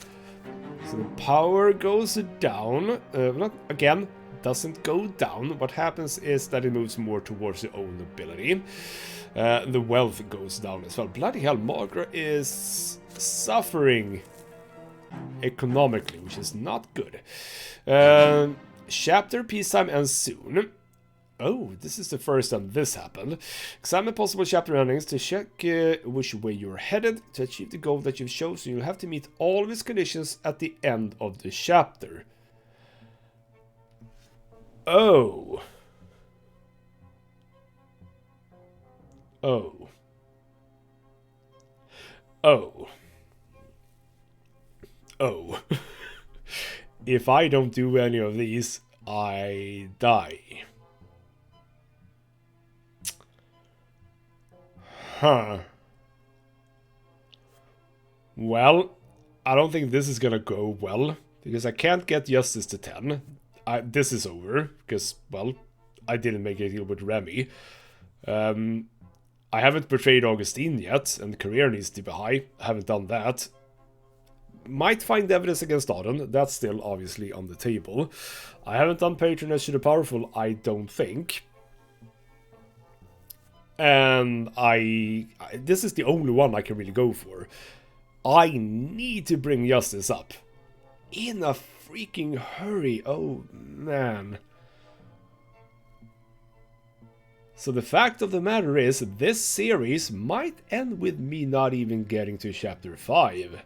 So the power goes down, again, doesn't go down. What happens is that it moves more towards your own nobility. The wealth goes down as well. Bloody hell, Margaret is suffering economically, which is not good. Chapter peacetime ends soon. Oh, this is the first time this happened. Examine possible chapter endings to check which way you're headed. To achieve the goal that you've chosen, you'll have to meet all of its conditions at the end of the chapter. Oh. Oh. Oh. Oh. If I don't do any of these, I die. Huh. Well, I don't think this is gonna go well, because I can't get justice to 10. This is over, because, well, I didn't make a deal with Remy. I haven't betrayed Augustine yet, and the career needs to be high. I haven't done that. Might find evidence against Auden, that's still obviously on the table. I haven't done patronage to the powerful, I don't think. And this is the only one I can really go for. I need to bring justice up. In a freaking hurry. Oh, man. So the fact of the matter is, this series might end with me not even getting to chapter 5.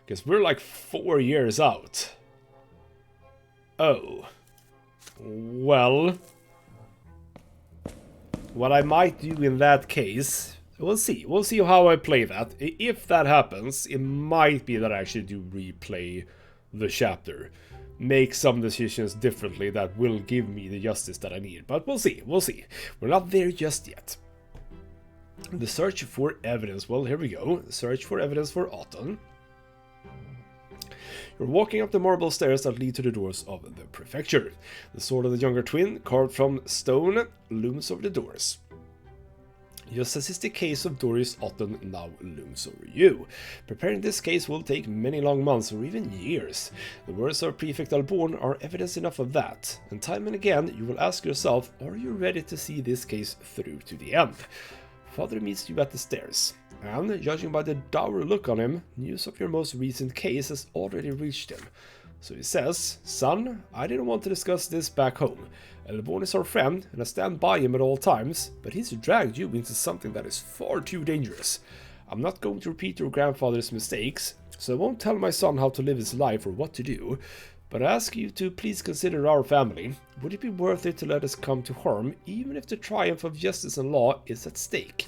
Because we're like 4 years out. Oh. Well. What I might do in that case, we'll see. We'll see how I play that. If that happens, it might be that I actually do replay the chapter. Make some decisions differently that will give me the justice that I need. But we'll see. We'll see. We're not there just yet. The search for evidence. Well, here we go. Search for evidence for Autumn. You're walking up the marble stairs that lead to the doors of the prefecture. The sword of the younger twin, carved from stone, looms over the doors. Just as is the case of Doris, Autumn now looms over you. Preparing this case will take many long months or even years. The words of Prefect Alborn are evidence enough of that, and time and again you will ask yourself, are you ready to see this case through to the end? Father meets you at the stairs, and judging by the dour look on him, news of your most recent case has already reached him. So he says, son, I didn't want to discuss this back home. Alborn is our friend, and I stand by him at all times, but he's dragged you into something that is far too dangerous. I'm not going to repeat your grandfather's mistakes, so I won't tell my son how to live his life or what to do, but I ask you to please consider our family. Would it be worth it to let us come to harm, even if the triumph of justice and law is at stake?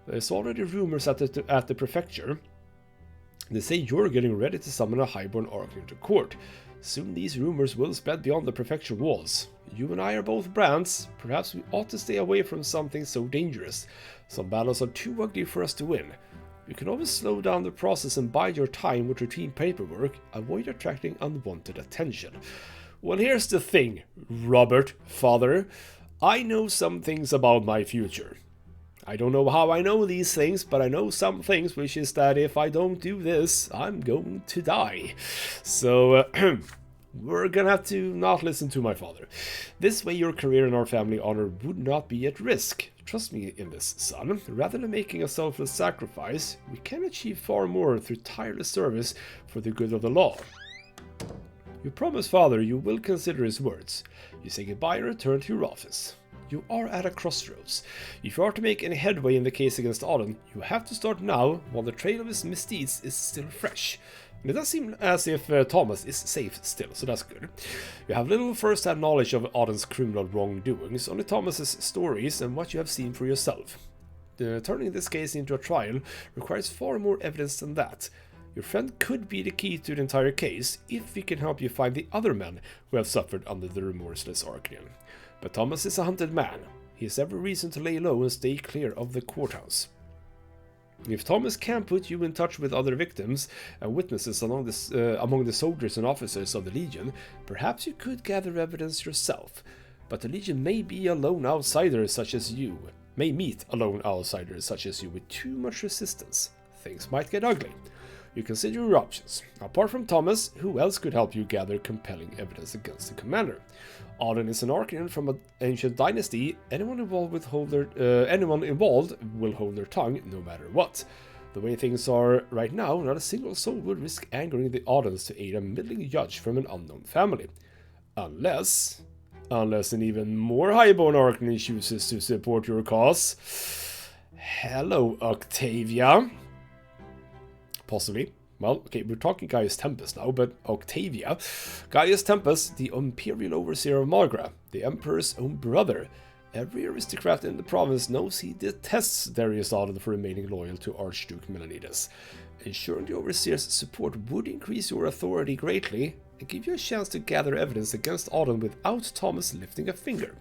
There's already rumors at the prefecture. They say you're getting ready to summon a highborn Archon to court. Soon these rumors will spread beyond the prefecture walls. You and I are both Brants. Perhaps we ought to stay away from something so dangerous. Some battles are too ugly for us to win. You can always slow down the process and bide your time with routine paperwork. Avoid attracting unwanted attention. Well, here's the thing, Robert, father. I know some things about my future. I don't know how I know these things, but I know some things, which is that if I don't do this, I'm going to die. So, we're gonna have to not listen to my father. This way your career and our family honor would not be at risk. Trust me in this, son. Rather than making a selfless sacrifice, we can achieve far more through tireless service for the good of the law. You promise, father, you will consider his words. You say goodbye and return to your office. You are at a crossroads. If you are to make any headway in the case against Auden, you have to start now, while the trail of his misdeeds is still fresh. And it does seem as if Thomas is safe still, so that's good. You have little first-hand knowledge of Auden's criminal wrongdoings, only Thomas's stories and what you have seen for yourself. Turning this case into a trial requires far more evidence than that. Your friend could be the key to the entire case, if we can help you find the other men who have suffered under the remorseless Arcanian. But Thomas is a hunted man. He has every reason to lay low and stay clear of the courthouse. If Thomas can put you in touch with other victims and witnesses among the soldiers and officers of the Legion, perhaps you could gather evidence yourself. But the Legion may be a lone outsider such as you. May meet a lone outsider such as you with too much resistance. Things might get ugly. You consider your options. Apart from Thomas, who else could help you gather compelling evidence against the commander? Auden is an Arcanian from an ancient dynasty. Anyone involved will hold their tongue no matter what. The way things are right now, not a single soul would risk angering the Audens to aid a middling judge from an unknown family. Unless an even more highborn Arcanian chooses to support your cause. Hello, Octavia. Possibly. Well, okay, we're talking Gaius Tempus now, but Octavia. Gaius Tempus, the Imperial Overseer of Margra, the Emperor's own brother. Every aristocrat in the province knows he detests Darius Auden for remaining loyal to Archduke Melanidas. Ensuring the Overseer's support would increase your authority greatly and give you a chance to gather evidence against Auden without Thomas lifting a finger.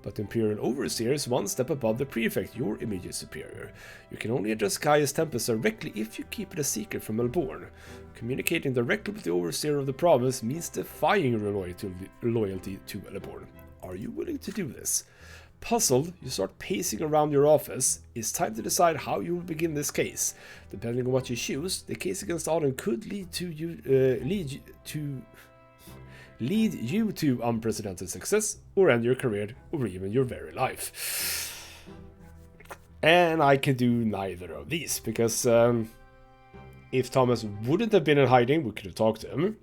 But the Imperial Overseer is one step above the Prefect, your immediate superior. You can only address Gaius Tempus directly if you keep it a secret from Alborn. Communicating directly with the Overseer of the province means defying your loyalty to Alborn. Are you willing to do this? Puzzled, you start pacing around your office. It's time to decide how you will begin this case. Depending on what you choose, the case against Auden could lead you to unprecedented success, or end your career, or even your very life. And I can do neither of these, because if Thomas wouldn't have been in hiding, we could have talked to him.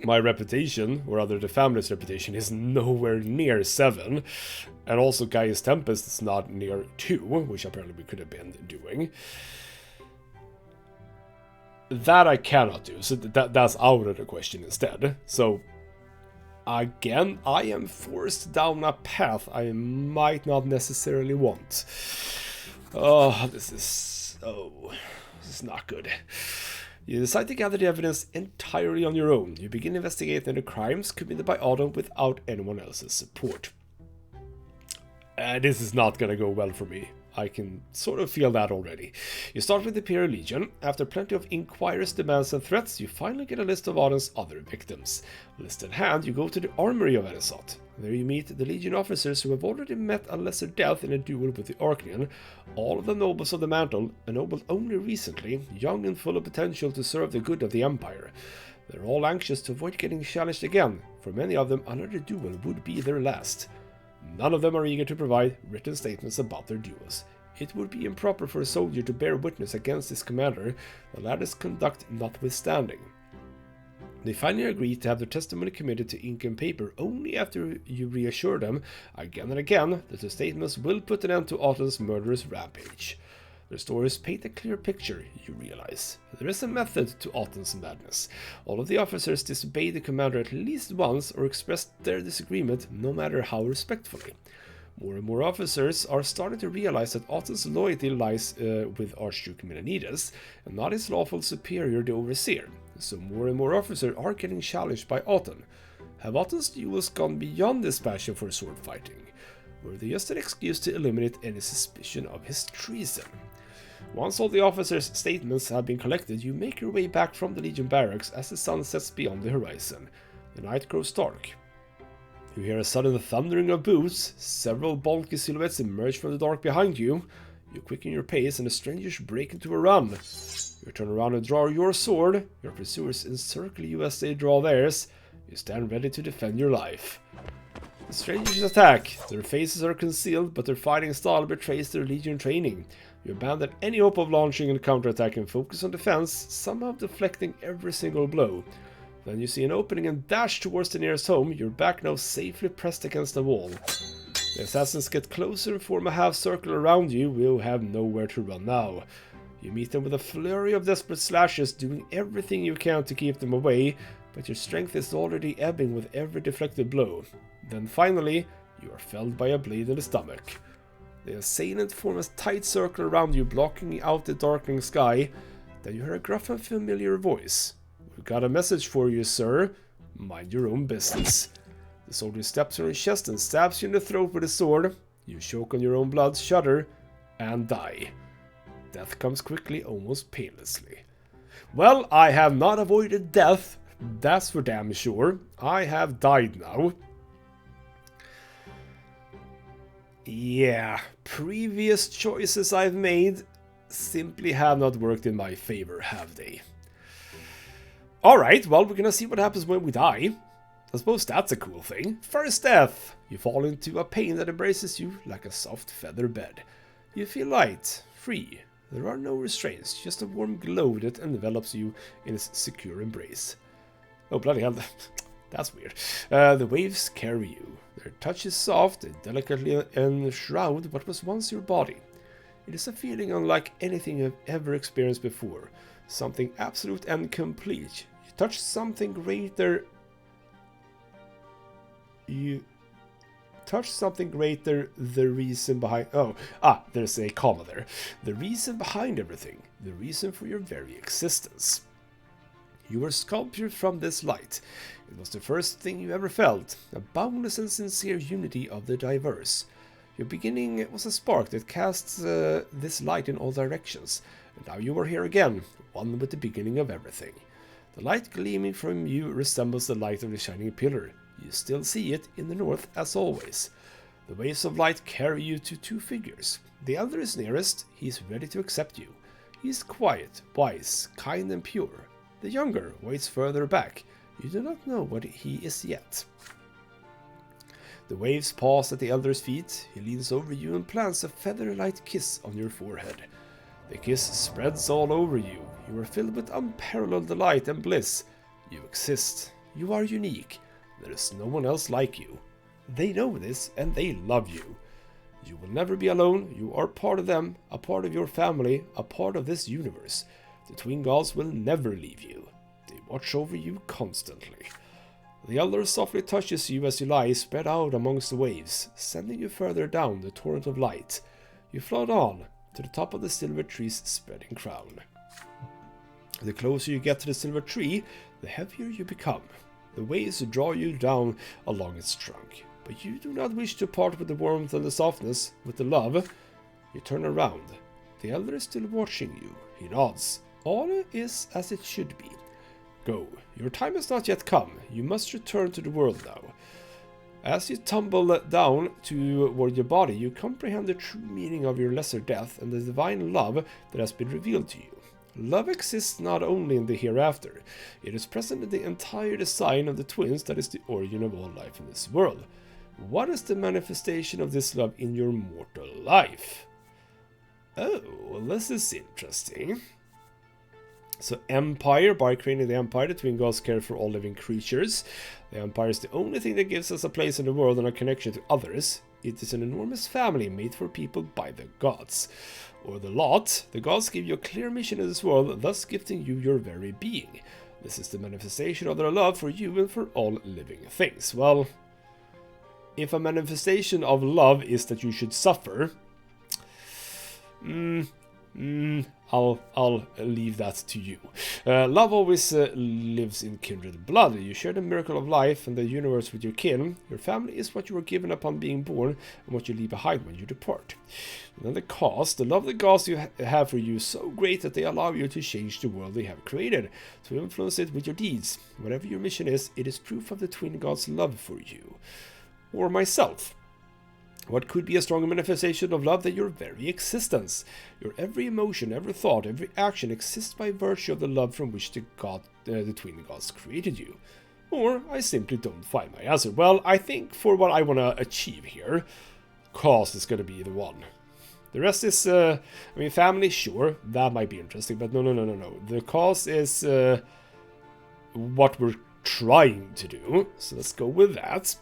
My reputation, or rather the family's reputation, is nowhere near 7. And also Gaius Tempest is not near 2, which apparently we could have been doing. That I cannot do, so that's out of the question instead. So, again, I am forced down a path I might not necessarily want. Oh, this is not good. You decide to gather the evidence entirely on your own. You begin investigating the crimes committed by Autumn without anyone else's support. This is not gonna go well for me. I can sort of feel that already. You start with the Imperial Legion. After plenty of inquiries, demands, and threats, you finally get a list of Autumn's other victims. List in hand, you go to the armory of Erisot. There you meet the Legion officers who have already met a lesser death in a duel with the Archnian, all of the nobles of the Mantle, ennobled only recently, young and full of potential to serve the good of the Empire. They're all anxious to avoid getting challenged again. For many of them, another duel would be their last. None of them are eager to provide written statements about their duels. It would be improper for a soldier to bear witness against his commander, the latter's conduct notwithstanding. They finally agree to have their testimony committed to ink and paper only after you reassure them again and again that the statements will put an end to Autumn's murderous rampage. Their stories paint a clear picture, you realize. There is a method to Autumn's madness. All of the officers disobey the commander at least once or express their disagreement, no matter how respectfully. More and more officers are starting to realize that Autumn's loyalty lies with Archduke Melanides, and not his lawful superior, the Overseer. So more and more officers are getting challenged by Autumn. Have Autumn's duels gone beyond this passion for sword fighting? Or are they just an excuse to eliminate any suspicion of his treason? Once all the officers' statements have been collected, you make your way back from the Legion barracks as the sun sets beyond the horizon. The night grows dark. You hear a sudden thundering of boots, several bulky silhouettes emerge from the dark behind you. You quicken your pace and the strangers break into a run. You turn around and draw your sword. Your pursuers encircle you as they draw theirs. You stand ready to defend your life. The strangers attack. Their faces are concealed, but their fighting style betrays their Legion training. You abandon any hope of launching and counterattack and focus on defense, somehow deflecting every single blow. Then you see an opening and dash towards the nearest home, your back now safely pressed against the wall. The assassins get closer and form a half circle around you. You have nowhere to run now. You meet them with a flurry of desperate slashes, doing everything you can to keep them away, but your strength is already ebbing with every deflected blow. Then finally, you are felled by a blade in the stomach. The assailant form a tight circle around you, blocking out the darkening sky. Then you hear a gruff and familiar voice. "We've got a message for you, sir. Mind your own business." The soldier steps on your chest and stabs you in the throat with his sword. You choke on your own blood, shudder, and die. Death comes quickly, almost painlessly. Well, I have not avoided death, that's for damn sure. I have died now. Yeah, previous choices I've made simply have not worked in my favor, have they? Alright, well, we're gonna see what happens when we die. I suppose that's a cool thing. First death! You fall into a pain that embraces you like a soft feather bed. You feel light, free. There are no restraints, just a warm glow that envelops you in its secure embrace. Oh, bloody hell, that's weird. The waves carry you. Their touch is soft, they delicately enshroud what was once your body. It is a feeling unlike anything you've ever experienced before. Something absolute and complete. You touch something greater. The reason behind... there's a comma there. The reason behind everything. The reason for your very existence. You were sculptured from this light. It was the first thing you ever felt. A boundless and sincere unity of the diverse. Your beginning was a spark that casts this light in all directions. And now you are here again, one with the beginning of everything. The light gleaming from you resembles the light of the shining pillar. You still see it in the north as always. The waves of light carry you to two figures. The elder is nearest. He is ready to accept you. He is quiet, wise, kind and pure. The younger waits further back. You do not know what he is yet. The waves pause at the elder's feet. He leans over you and plants a feather-light kiss on your forehead. The kiss spreads all over you. You are filled with unparalleled delight and bliss. You exist. You are unique. There is no one else like you. They know this and they love you. You will never be alone. You are part of them, a part of your family, a part of this universe. The twin gods will never leave you. They watch over you constantly. The elder softly touches you as you lie spread out amongst the waves, sending you further down the torrent of light. You float on to the top of the silver tree's spreading crown. The closer you get to the silver tree, the heavier you become. The waves draw you down along its trunk. But you do not wish to part with the warmth and the softness, with the love. You turn around. The elder is still watching you. He nods. All is as it should be. Go. Your time has not yet come. You must return to the world now. As you tumble down toward your body, you comprehend the true meaning of your lesser death and the divine love that has been revealed to you. Love exists not only in the hereafter. It is present in the entire design of the twins that is the origin of all life in this world. What is the manifestation of this love in your mortal life? Oh, well, this is interesting. So Empire, by creating the Empire, the twin gods care for all living creatures. The Empire is the only thing that gives us a place in the world and a connection to others. It is an enormous family made for people by the gods. Or the lot, the gods give you a clear mission in this world, thus gifting you your very being. This is the manifestation of their love for you and for all living things. Well, if a manifestation of love is that you should suffer, I'll leave that to you. Love always lives in kindred blood. You share the miracle of life and the universe with your kin. Your family is what you were given upon being born and what you leave behind when you depart. And then the cost, the love the gods you have for you is so great that they allow you to change the world they have created, to influence it with your deeds. Whatever your mission is, it is proof of the twin gods' love for you. Or myself. What could be a stronger manifestation of love than your very existence? Your every emotion, every thought, every action exists by virtue of the love from which the twin gods created you. Or I simply don't find my answer. Well, I think for what I want to achieve here, cost is going to be the one. The rest is, family, sure, that might be interesting, but no. The cause is what we're trying to do, so let's go with that.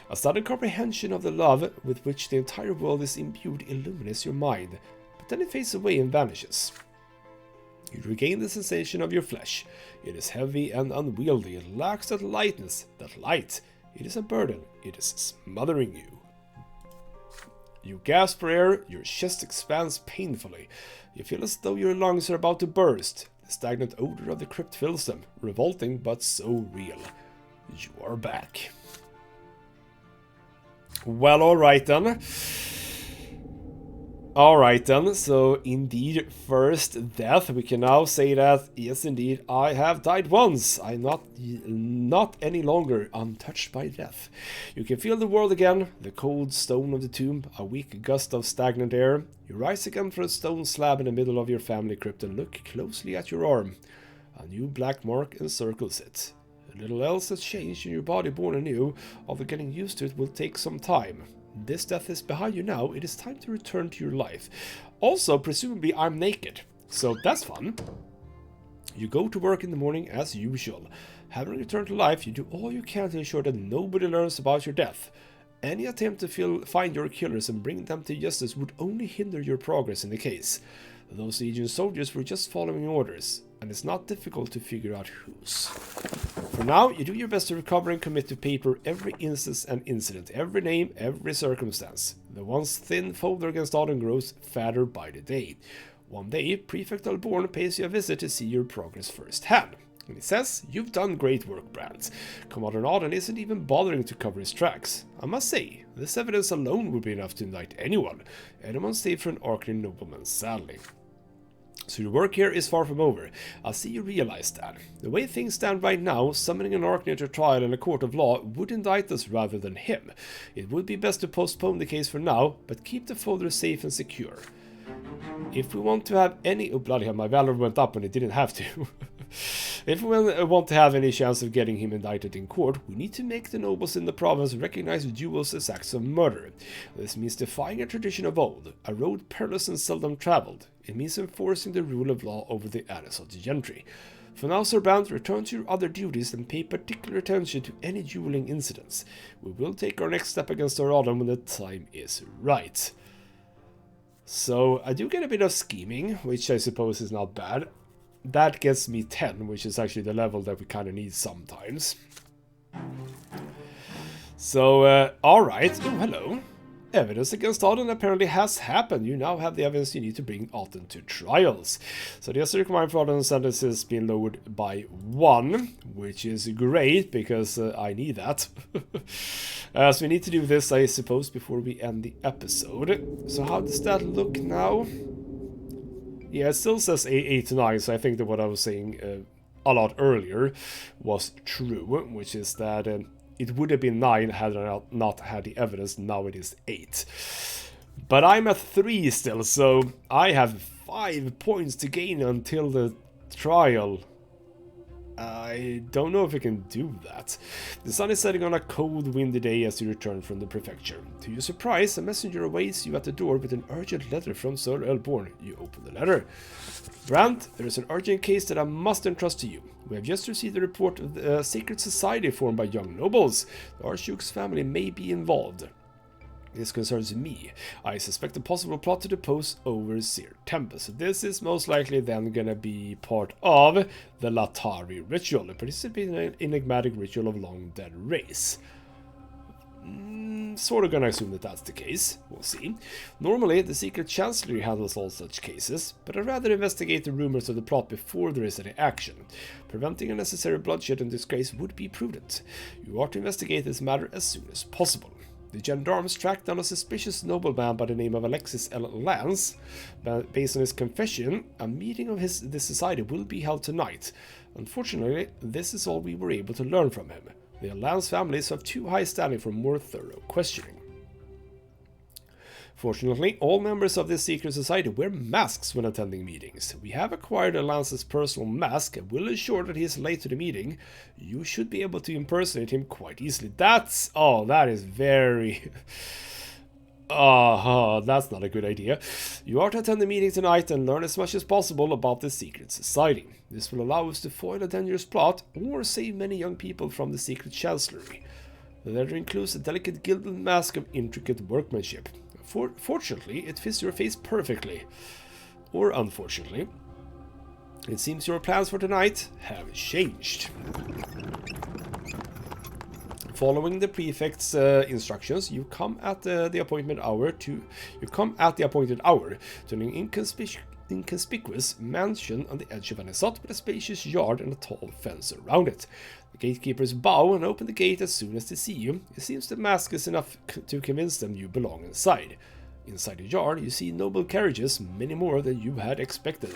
A sudden comprehension of the love with which the entire world is imbued illuminates your mind, but then it fades away and vanishes. You regain the sensation of your flesh. It is heavy and unwieldy. It lacks that lightness, that light. It is a burden. It is smothering you. You gasp for air. Your chest expands painfully. You feel as though your lungs are about to burst. The stagnant odor of the crypt fills them, revolting but so real. You are back. Well, alright then. So indeed, first death. We can now say that, yes indeed, I have died once. I'm not any longer untouched by death. You can feel the world again, the cold stone of the tomb, a weak gust of stagnant air. You rise again from a stone slab in the middle of your family crypt and look closely at your arm. A new black mark encircles it. A little else has changed in your body born anew, although getting used to it will take some time. This death is behind you now. It is time to return to your life. Also, presumably, I'm naked, so that's fun. You go to work in the morning as usual. Having returned to life, you do all you can to ensure that nobody learns about your death. Any attempt to find your killers and bring them to justice would only hinder your progress in the case. Those Legion soldiers were just following orders, and it's not difficult to figure out whose. For now, you do your best to recover and commit to paper every instance and incident, every name, every circumstance. The once thin folder against autumn grows fatter by the day. One day, Prefect Alborn pays you a visit to see your progress firsthand. And he says, "You've done great work, Brante. Commander Auden isn't even bothering to cover his tracks. I must say, this evidence alone would be enough to indict anyone save for an Arcane nobleman, sadly. So your work here is far from over. I see you realize that. The way things stand right now, summoning an Arcane to trial in a court of law would indict us rather than him. It would be best to postpone the case for now, but keep the folder safe and secure. If we want to have any..." Oh, bloody hell, my valor went up and it didn't have to. If we want to have any chance of getting him indicted in court, we need to make the nobles in the province recognize duels as acts of murder. This means defying a tradition of old, a road perilous and seldom traveled. It means enforcing the rule of law over the annals of the gentry. For now, Sir Brante, return to your other duties and pay particular attention to any dueling incidents. We will take our next step against Sir Adam when the time is right. So, I do get a bit of scheming, which I suppose is not bad. That gets me 10, which is actually the level that we kind of need sometimes. So, alright. Oh, hello. Evidence against Auden apparently has happened. You now have the evidence you need to bring Auden to trials. So the history requirement for Auden's sentence has been lowered by 1, which is great because I need that. So we need to do this, I suppose, before we end the episode. So how does that look now? Yeah, it still says 8 to 9, so I think that what I was saying a lot earlier was true, which is that it would have been 9 had I not had the evidence. Now it is 8. But I'm at 3 still, so I have 5 points to gain until the trial. I don't know if I can do that. The sun is setting on a cold, windy day as you return from the prefecture. To your surprise, a messenger awaits you at the door with an urgent letter from Sir Elborn. You open the letter. Brante, there is an urgent case that I must entrust to you. We have just received a report of the secret society formed by young nobles. The Archduke's family may be involved. This concerns me. I suspect a possible plot to depose Overseer Tempest. So this is most likely then gonna be part of the Latari ritual, a participating in an enigmatic ritual of long dead race. Sort of gonna assume that that's the case. We'll see. Normally, the secret chancellery handles all such cases, but I'd rather investigate the rumors of the plot before there is any action. Preventing unnecessary bloodshed and disgrace would be prudent. You are to investigate this matter as soon as possible. The gendarmes tracked down a suspicious nobleman by the name of Alexis L. Lance. Based on his confession, a meeting of this society will be held tonight. Unfortunately, this is all we were able to learn from him. The Lance families have too high standing for more thorough questioning. Fortunately, all members of this secret society wear masks when attending meetings. We have acquired Lance's personal mask and will ensure that he is late to the meeting. You should be able to impersonate him quite easily. That is very... that's not a good idea. You are to attend the meeting tonight and learn as much as possible about the secret society. This will allow us to foil a dangerous plot or save many young people from the secret chancellery. The letter includes a delicate gilded mask of intricate workmanship. Fortunately, it fits your face perfectly. Or unfortunately. It seems your plans for tonight have changed. Following the prefect's instructions, you come at the appointed hour to an inconspicuous mansion on the edge of an estate with a spacious yard and a tall fence around it. The gatekeepers bow and open the gate as soon as they see you. It seems the mask is enough to convince them you belong inside. Inside the yard, you see noble carriages, many more than you had expected.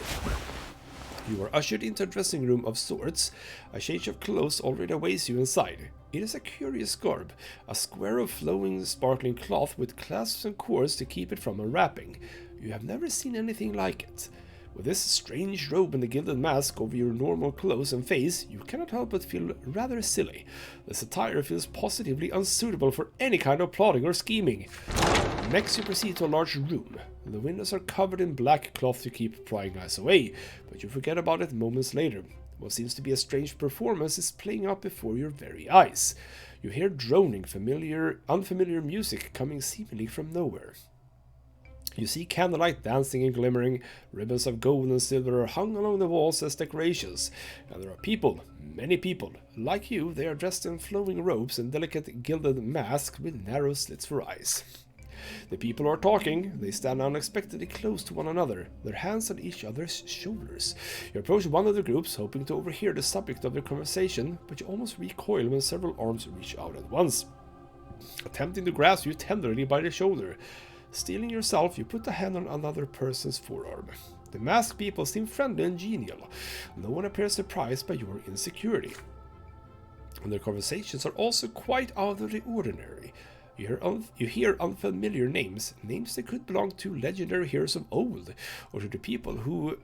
You are ushered into a dressing room of sorts. A change of clothes already awaits you inside. It is a curious garb, a square of flowing, sparkling cloth with clasps and cords to keep it from unwrapping. You have never seen anything like it. With this strange robe and the gilded mask over your normal clothes and face, you cannot help but feel rather silly. This attire feels positively unsuitable for any kind of plotting or scheming. Next, you proceed to a large room. The windows are covered in black cloth to keep prying eyes away, but you forget about it moments later. What seems to be a strange performance is playing out before your very eyes. You hear droning, unfamiliar music coming seemingly from nowhere. You see candlelight dancing and glimmering, ribbons of gold and silver are hung along the walls as decorations, and there are people, many people. Like you, they are dressed in flowing robes and delicate gilded masks with narrow slits for eyes. The people are talking. They stand unexpectedly close to one another, their hands on each other's shoulders. You approach one of the groups, hoping to overhear the subject of their conversation, but you almost recoil when several arms reach out at once, attempting to grasp you tenderly by the shoulder. Stealing yourself, you put a hand on another person's forearm. The masked people seem friendly and genial. No one appears surprised by your insecurity. And their conversations are also quite out of the ordinary. You hear unfamiliar names that could belong to legendary heroes of old, or to the people who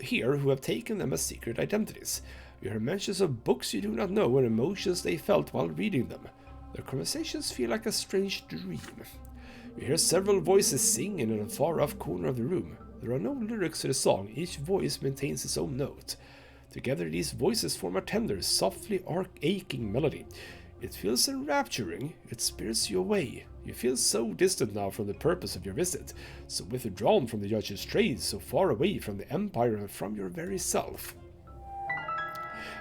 have taken them as secret identities. You hear mentions of books you do not know and emotions they felt while reading them. Their conversations feel like a strange dream. You hear several voices singing in a far-off corner of the room. There are no lyrics to the song, each voice maintains its own note. Together these voices form a tender, softly aching melody. It feels enrapturing, it spirits you away. You feel so distant now from the purpose of your visit, so withdrawn from the judge's trade, so far away from the Empire and from your very self.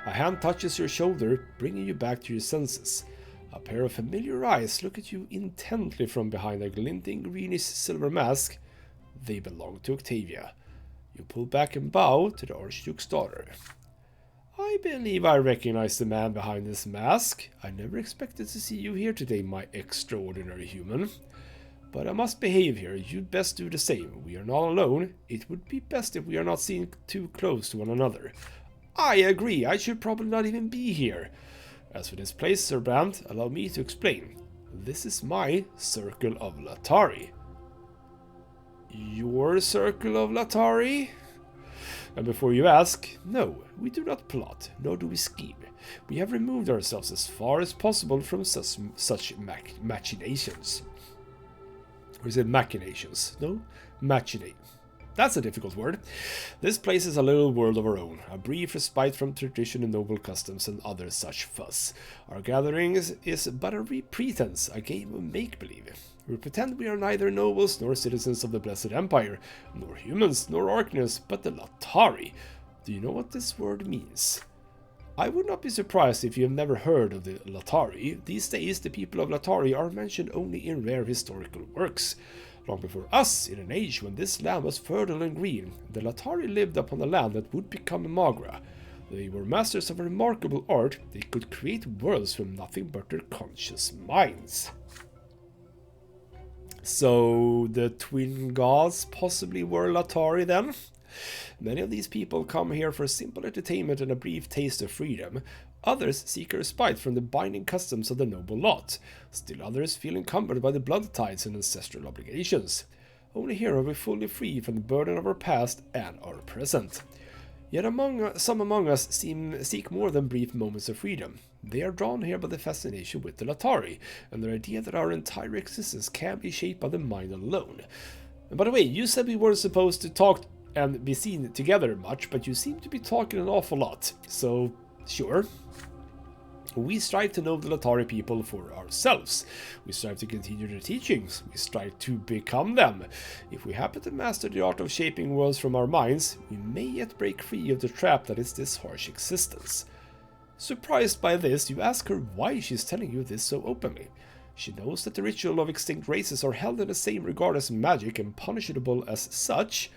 A hand touches your shoulder, bringing you back to your senses. A pair of familiar eyes look at you intently from behind a glinting greenish silver mask. They belong to Octavia. You pull back and bow to the Archduke's daughter. I believe I recognize the man behind this mask. I never expected to see you here today, my extraordinary human. But I must behave here. You'd best do the same. We are not alone. It would be best if we are not seen too close to one another. I agree. I should probably not even be here. As for this place, Sir Brante, allow me to explain. This is my Circle of Latari. Your Circle of Latari? And before you ask, no, we do not plot, nor do we scheme. We have removed ourselves as far as possible from such machinations. Or is it machinations? No? Machinate. That's a difficult word. This place is a little world of our own, a brief respite from tradition and noble customs and other such fuss. Our gathering is but a pretense, a game of make-believe. We pretend we are neither nobles nor citizens of the Blessed Empire, nor humans nor Arcanians, but the Latari. Do you know what this word means? I would not be surprised if you have never heard of the Latari. These days, the people of Latari are mentioned only in rare historical works. Long before us, in an age when this land was fertile and green, the Latari lived upon a land that would become Magra. They were masters of a remarkable art. They could create worlds from nothing but their conscious minds. So, the twin gods possibly were Latari then? Many of these people come here for simple entertainment and a brief taste of freedom. Others seek a respite from the binding customs of the noble lot. Still others feel encumbered by the blood ties and ancestral obligations. Only here are we fully free from the burden of our past and our present. Yet some among us seek more than brief moments of freedom. They are drawn here by the fascination with the Latari, and their idea that our entire existence can be shaped by the mind alone. And by the way, you said we weren't supposed to talk and be seen together much, but you seem to be talking an awful lot. So, sure. We strive to know the Latari people for ourselves. We strive to continue their teachings. We strive to become them. If we happen to master the art of shaping worlds from our minds, we may yet break free of the trap that is this harsh existence. Surprised by this, you ask her why she's telling you this so openly. She knows that the ritual of extinct races are held in the same regard as magic and punishable as such.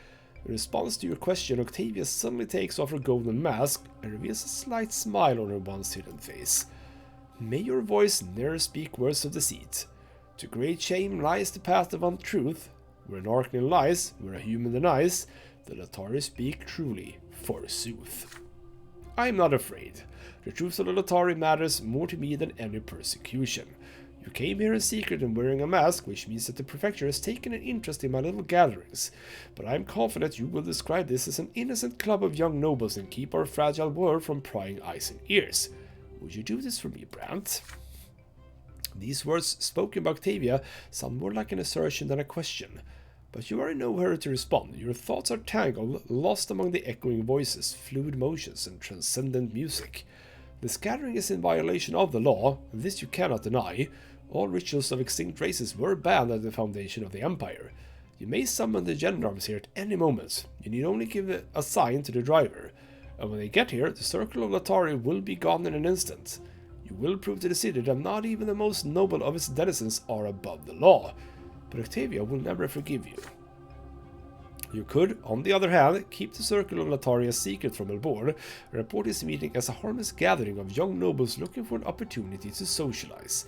In response to your question, Octavia suddenly takes off her golden mask and reveals a slight smile on her once hidden face. May your voice ne'er speak words of deceit. To great shame lies the path of untruth. Where an Arcanian lies, where a human denies, the Latari speak truly, forsooth. I am not afraid. The truth of the Latari matters more to me than any persecution. You came here in secret and wearing a mask, which means that the prefecture has taken an interest in my little gatherings. But I am confident you will describe this as an innocent club of young nobles and keep our fragile world from prying eyes and ears. Would you do this for me, Brante? These words, spoken by Octavia, sound more like an assertion than a question. But you are in no hurry to respond. Your thoughts are tangled, lost among the echoing voices, fluid motions, and transcendent music. This gathering is in violation of the law, this you cannot deny. All rituals of extinct races were banned at the foundation of the Empire. You may summon the gendarmes here at any moment. You need only give a sign to the driver. And when they get here, the Circle of Latari will be gone in an instant. You will prove to the city that not even the most noble of its denizens are above the law. But Octavia will never forgive you. You could, on the other hand, keep the Circle of Latari a secret from Elbor and report this meeting as a harmless gathering of young nobles looking for an opportunity to socialize.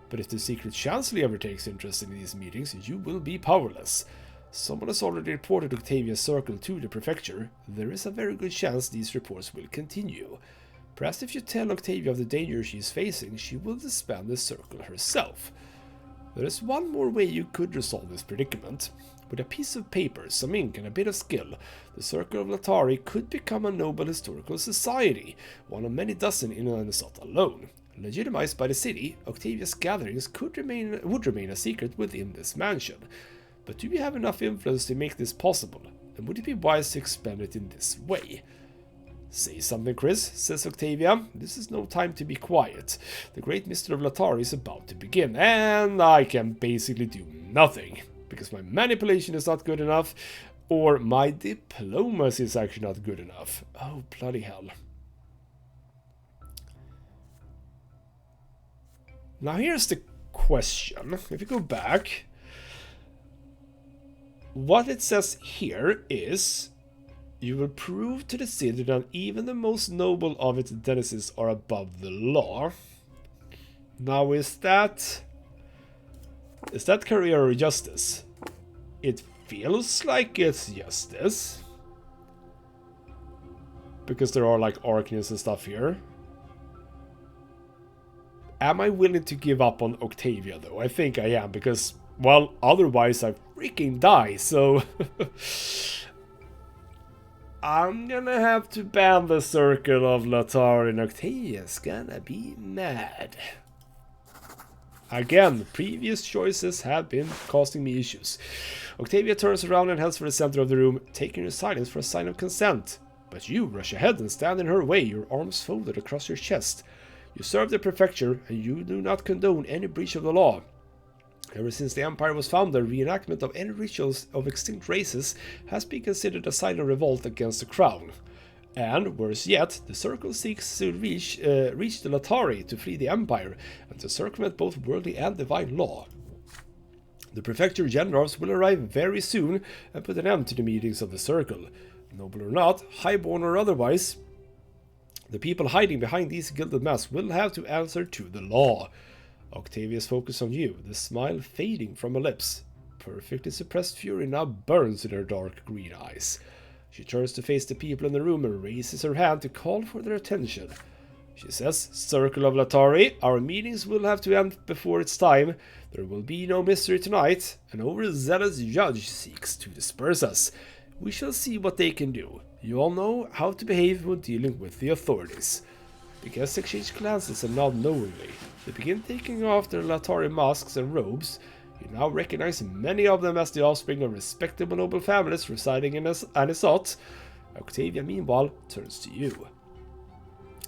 But if the secret chancellor ever takes interest in these meetings, you will be powerless. Someone has already reported Octavia's circle to the prefecture. There is a very good chance these reports will continue. Perhaps if you tell Octavia of the danger she is facing, she will disband the circle herself. There is one more way you could resolve this predicament. With a piece of paper, some ink, and a bit of skill, the Circle of Latari could become a noble historical society, one of many dozen in Anisot alone. Legitimized by the city, Octavia's gatherings would remain a secret within this mansion. But do you have enough influence to make this possible? And would it be wise to expend it in this way? Say something, Chris, says Octavia. This is no time to be quiet. The great Mr. of Latari is about to begin, and I can basically do nothing. Because my manipulation is not good enough, or my diplomacy is actually not good enough. Oh, bloody hell. Now here's the question. If you go back, what it says here is, you will prove to the city that even the most noble of its denizens are above the law. Now is that career or justice? It feels like it's justice. Because there are like arcanists and stuff here. Am I willing to give up on Octavia though? I think I am, because, well, otherwise I freaking die, so... I'm gonna have to ban the Circle of Latari, and Octavia's gonna be mad. Again, previous choices have been causing me issues. Octavia turns around and heads for the center of the room, taking her silence for a sign of consent. But you rush ahead and stand in her way, your arms folded across your chest. You serve the prefecture, and you do not condone any breach of the law. Ever since the Empire was founded, reenactment of any rituals of extinct races has been considered a sign of revolt against the crown. And, worse yet, the Circle seeks to reach the Latari to flee the Empire and to circumvent both worldly and divine law. The Prefecture Generals will arrive very soon and put an end to the meetings of the Circle. Noble or not, highborn or otherwise, the people hiding behind these gilded masks will have to answer to the law. Octavia's focus on you, the smile fading from her lips. Perfectly suppressed fury now burns in her dark green eyes. She turns to face the people in the room and raises her hand to call for their attention. She says, Circle of Latari, our meetings will have to end before it's time. There will be no mystery tonight. An overzealous judge seeks to disperse us. We shall see what they can do. You all know how to behave when dealing with the authorities. The guests exchange glances and nod knowingly. They begin taking off their Latari masks and robes. You now recognize many of them as the offspring of respectable noble families residing in Anisot. Octavia, meanwhile, turns to you.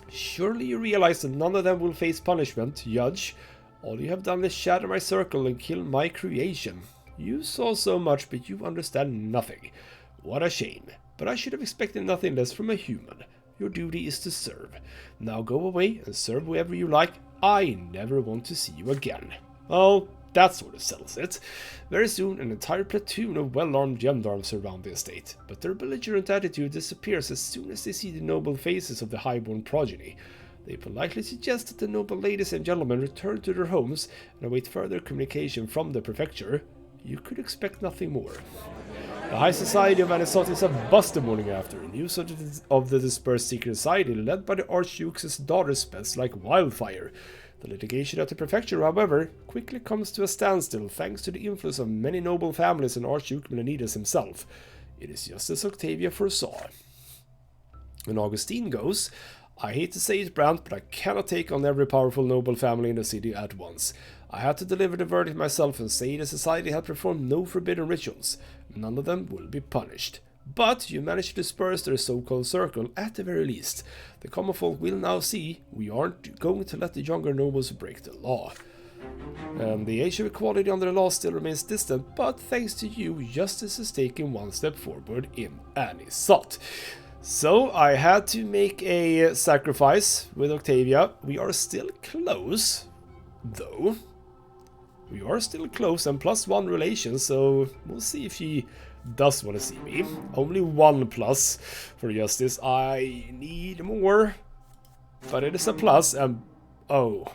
Surely you realize that none of them will face punishment, Judge. All you have done is shatter my circle and kill my creation. You saw so much, but you understand nothing. What a shame. But I should have expected nothing less from a human. Your duty is to serve. Now go away and serve whoever you like. I never want to see you again. Oh, that sort of settles it. Very soon, an entire platoon of well-armed gendarmes surround the estate, but their belligerent attitude disappears as soon as they see the noble faces of the highborn progeny. They politely suggest that the noble ladies and gentlemen return to their homes and await further communication from the prefecture. You could expect nothing more. The high society of Anisot is abuzz the morning after. News of the dispersed secret society led by the Archduke's daughter spreads like wildfire. The litigation at the prefecture, however, quickly comes to a standstill thanks to the influence of many noble families and Archduke Melanidas himself. It is just as Octavia foresaw. When Augustine goes, I hate to say it, Brante, but I cannot take on every powerful noble family in the city at once. I had to deliver the verdict myself and say the society had performed no forbidden rituals. None of them will be punished. But you managed to disperse their so-called circle at the very least. The common folk will now see we aren't going to let the younger nobles break the law. And the age of equality under the law still remains distant, but thanks to you, justice is taking one step forward in Anisot. So I had to make a sacrifice with Octavia. We are still close, though. We are still close and +1 relation, so we'll see if she does want to see me. Only 1+ for justice. I need more, but it is a plus, and oh.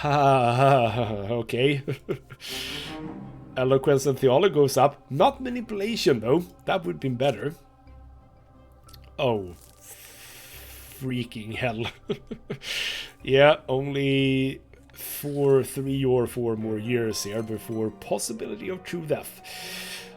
Okay. Eloquence and theology goes up. Not manipulation, though. That would have been better. Oh. Freaking hell. Yeah, only for 3 or 4 more years here before possibility of true death.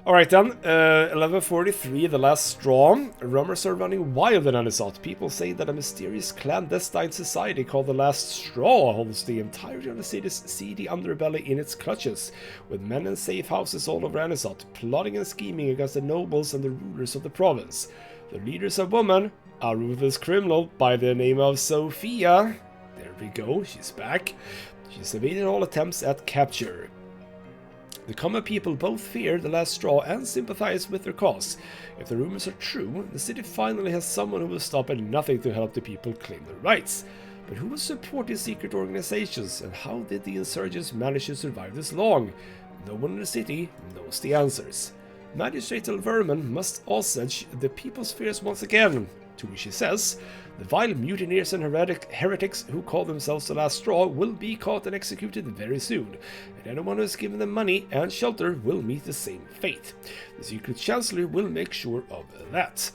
Alright then, 1143, the last straw. Rumors are running wild in Anisot. People say that a mysterious clandestine society called the Last Straw holds the entirety of the city's seedy underbelly in its clutches, with men in safe houses all over Anisot, plotting and scheming against the nobles and the rulers of the province. The leader's a woman, a ruthless criminal by the name of Sophia. There we go, she's back. She's evaded all attempts at capture. The common people both fear the Last Straw and sympathize with their cause. If the rumors are true, the city finally has someone who will stop at nothing to help the people claim their rights. But who will support these secret organizations, and how did the insurgents manage to survive this long? No one in the city knows the answers. Magistrate Vermin must assuage the people's fears once again, to which he says, the vile mutineers and heretics who call themselves the Last Straw will be caught and executed very soon, and anyone who has given them money and shelter will meet the same fate. The secret chancellor will make sure of that.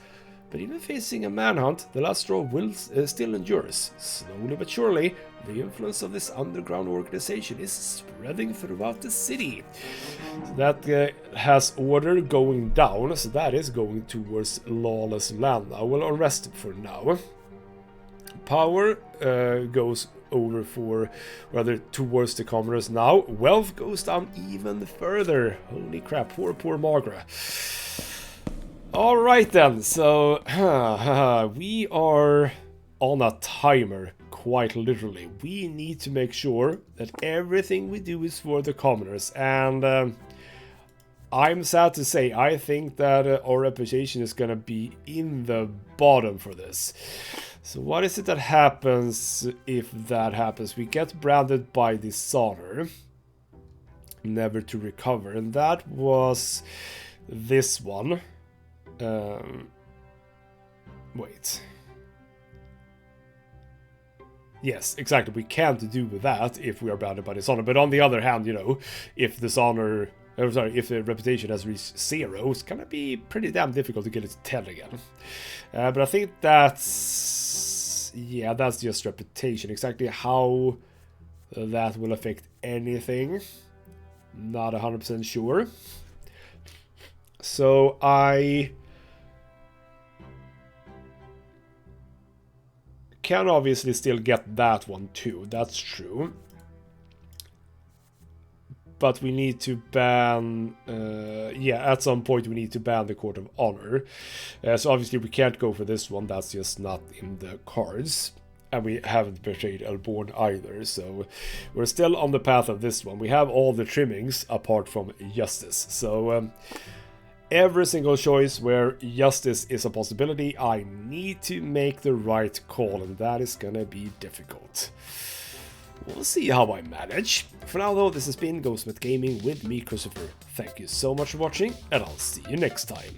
But even facing a manhunt, the Last Straw will still endures. Slowly but surely, the influence of this underground organization is spreading throughout the city. So that has order going down, so that is going towards lawless land. I will arrest for now. Power goes over for, rather, towards the commoners now. Wealth goes down even further. Holy crap, poor Margaret. Alright then, so we are on a timer, quite literally. We need to make sure that everything we do is for the commoners, and I'm sad to say, I think that our reputation is gonna be in the bottom for this. So what is it that happens if that happens? We get branded by dishonor, never to recover, and that was this one. Wait. Yes, exactly. We can't do that if we are branded by dishonor. But on the other hand, you know, if dishonor, if the reputation has reached 0, it's gonna be pretty damn difficult to get it to 10 again. But I think that's, yeah, that's just reputation. Exactly how that will affect anything, not 100% sure. So I can obviously still get that one too, that's true. But we need to ban, yeah, at some point we need to ban the Court of Honor. So obviously we can't go for this one, that's just not in the cards. And we haven't betrayed Elborn either, so we're still on the path of this one. We have all the trimmings apart from justice, so every single choice where justice is a possibility, I need to make the right call, and that is gonna be difficult. We'll see how I manage. For now though, this has been ghostmutgaming with me, Christopher. Thank you so much for watching, and I'll see you next time.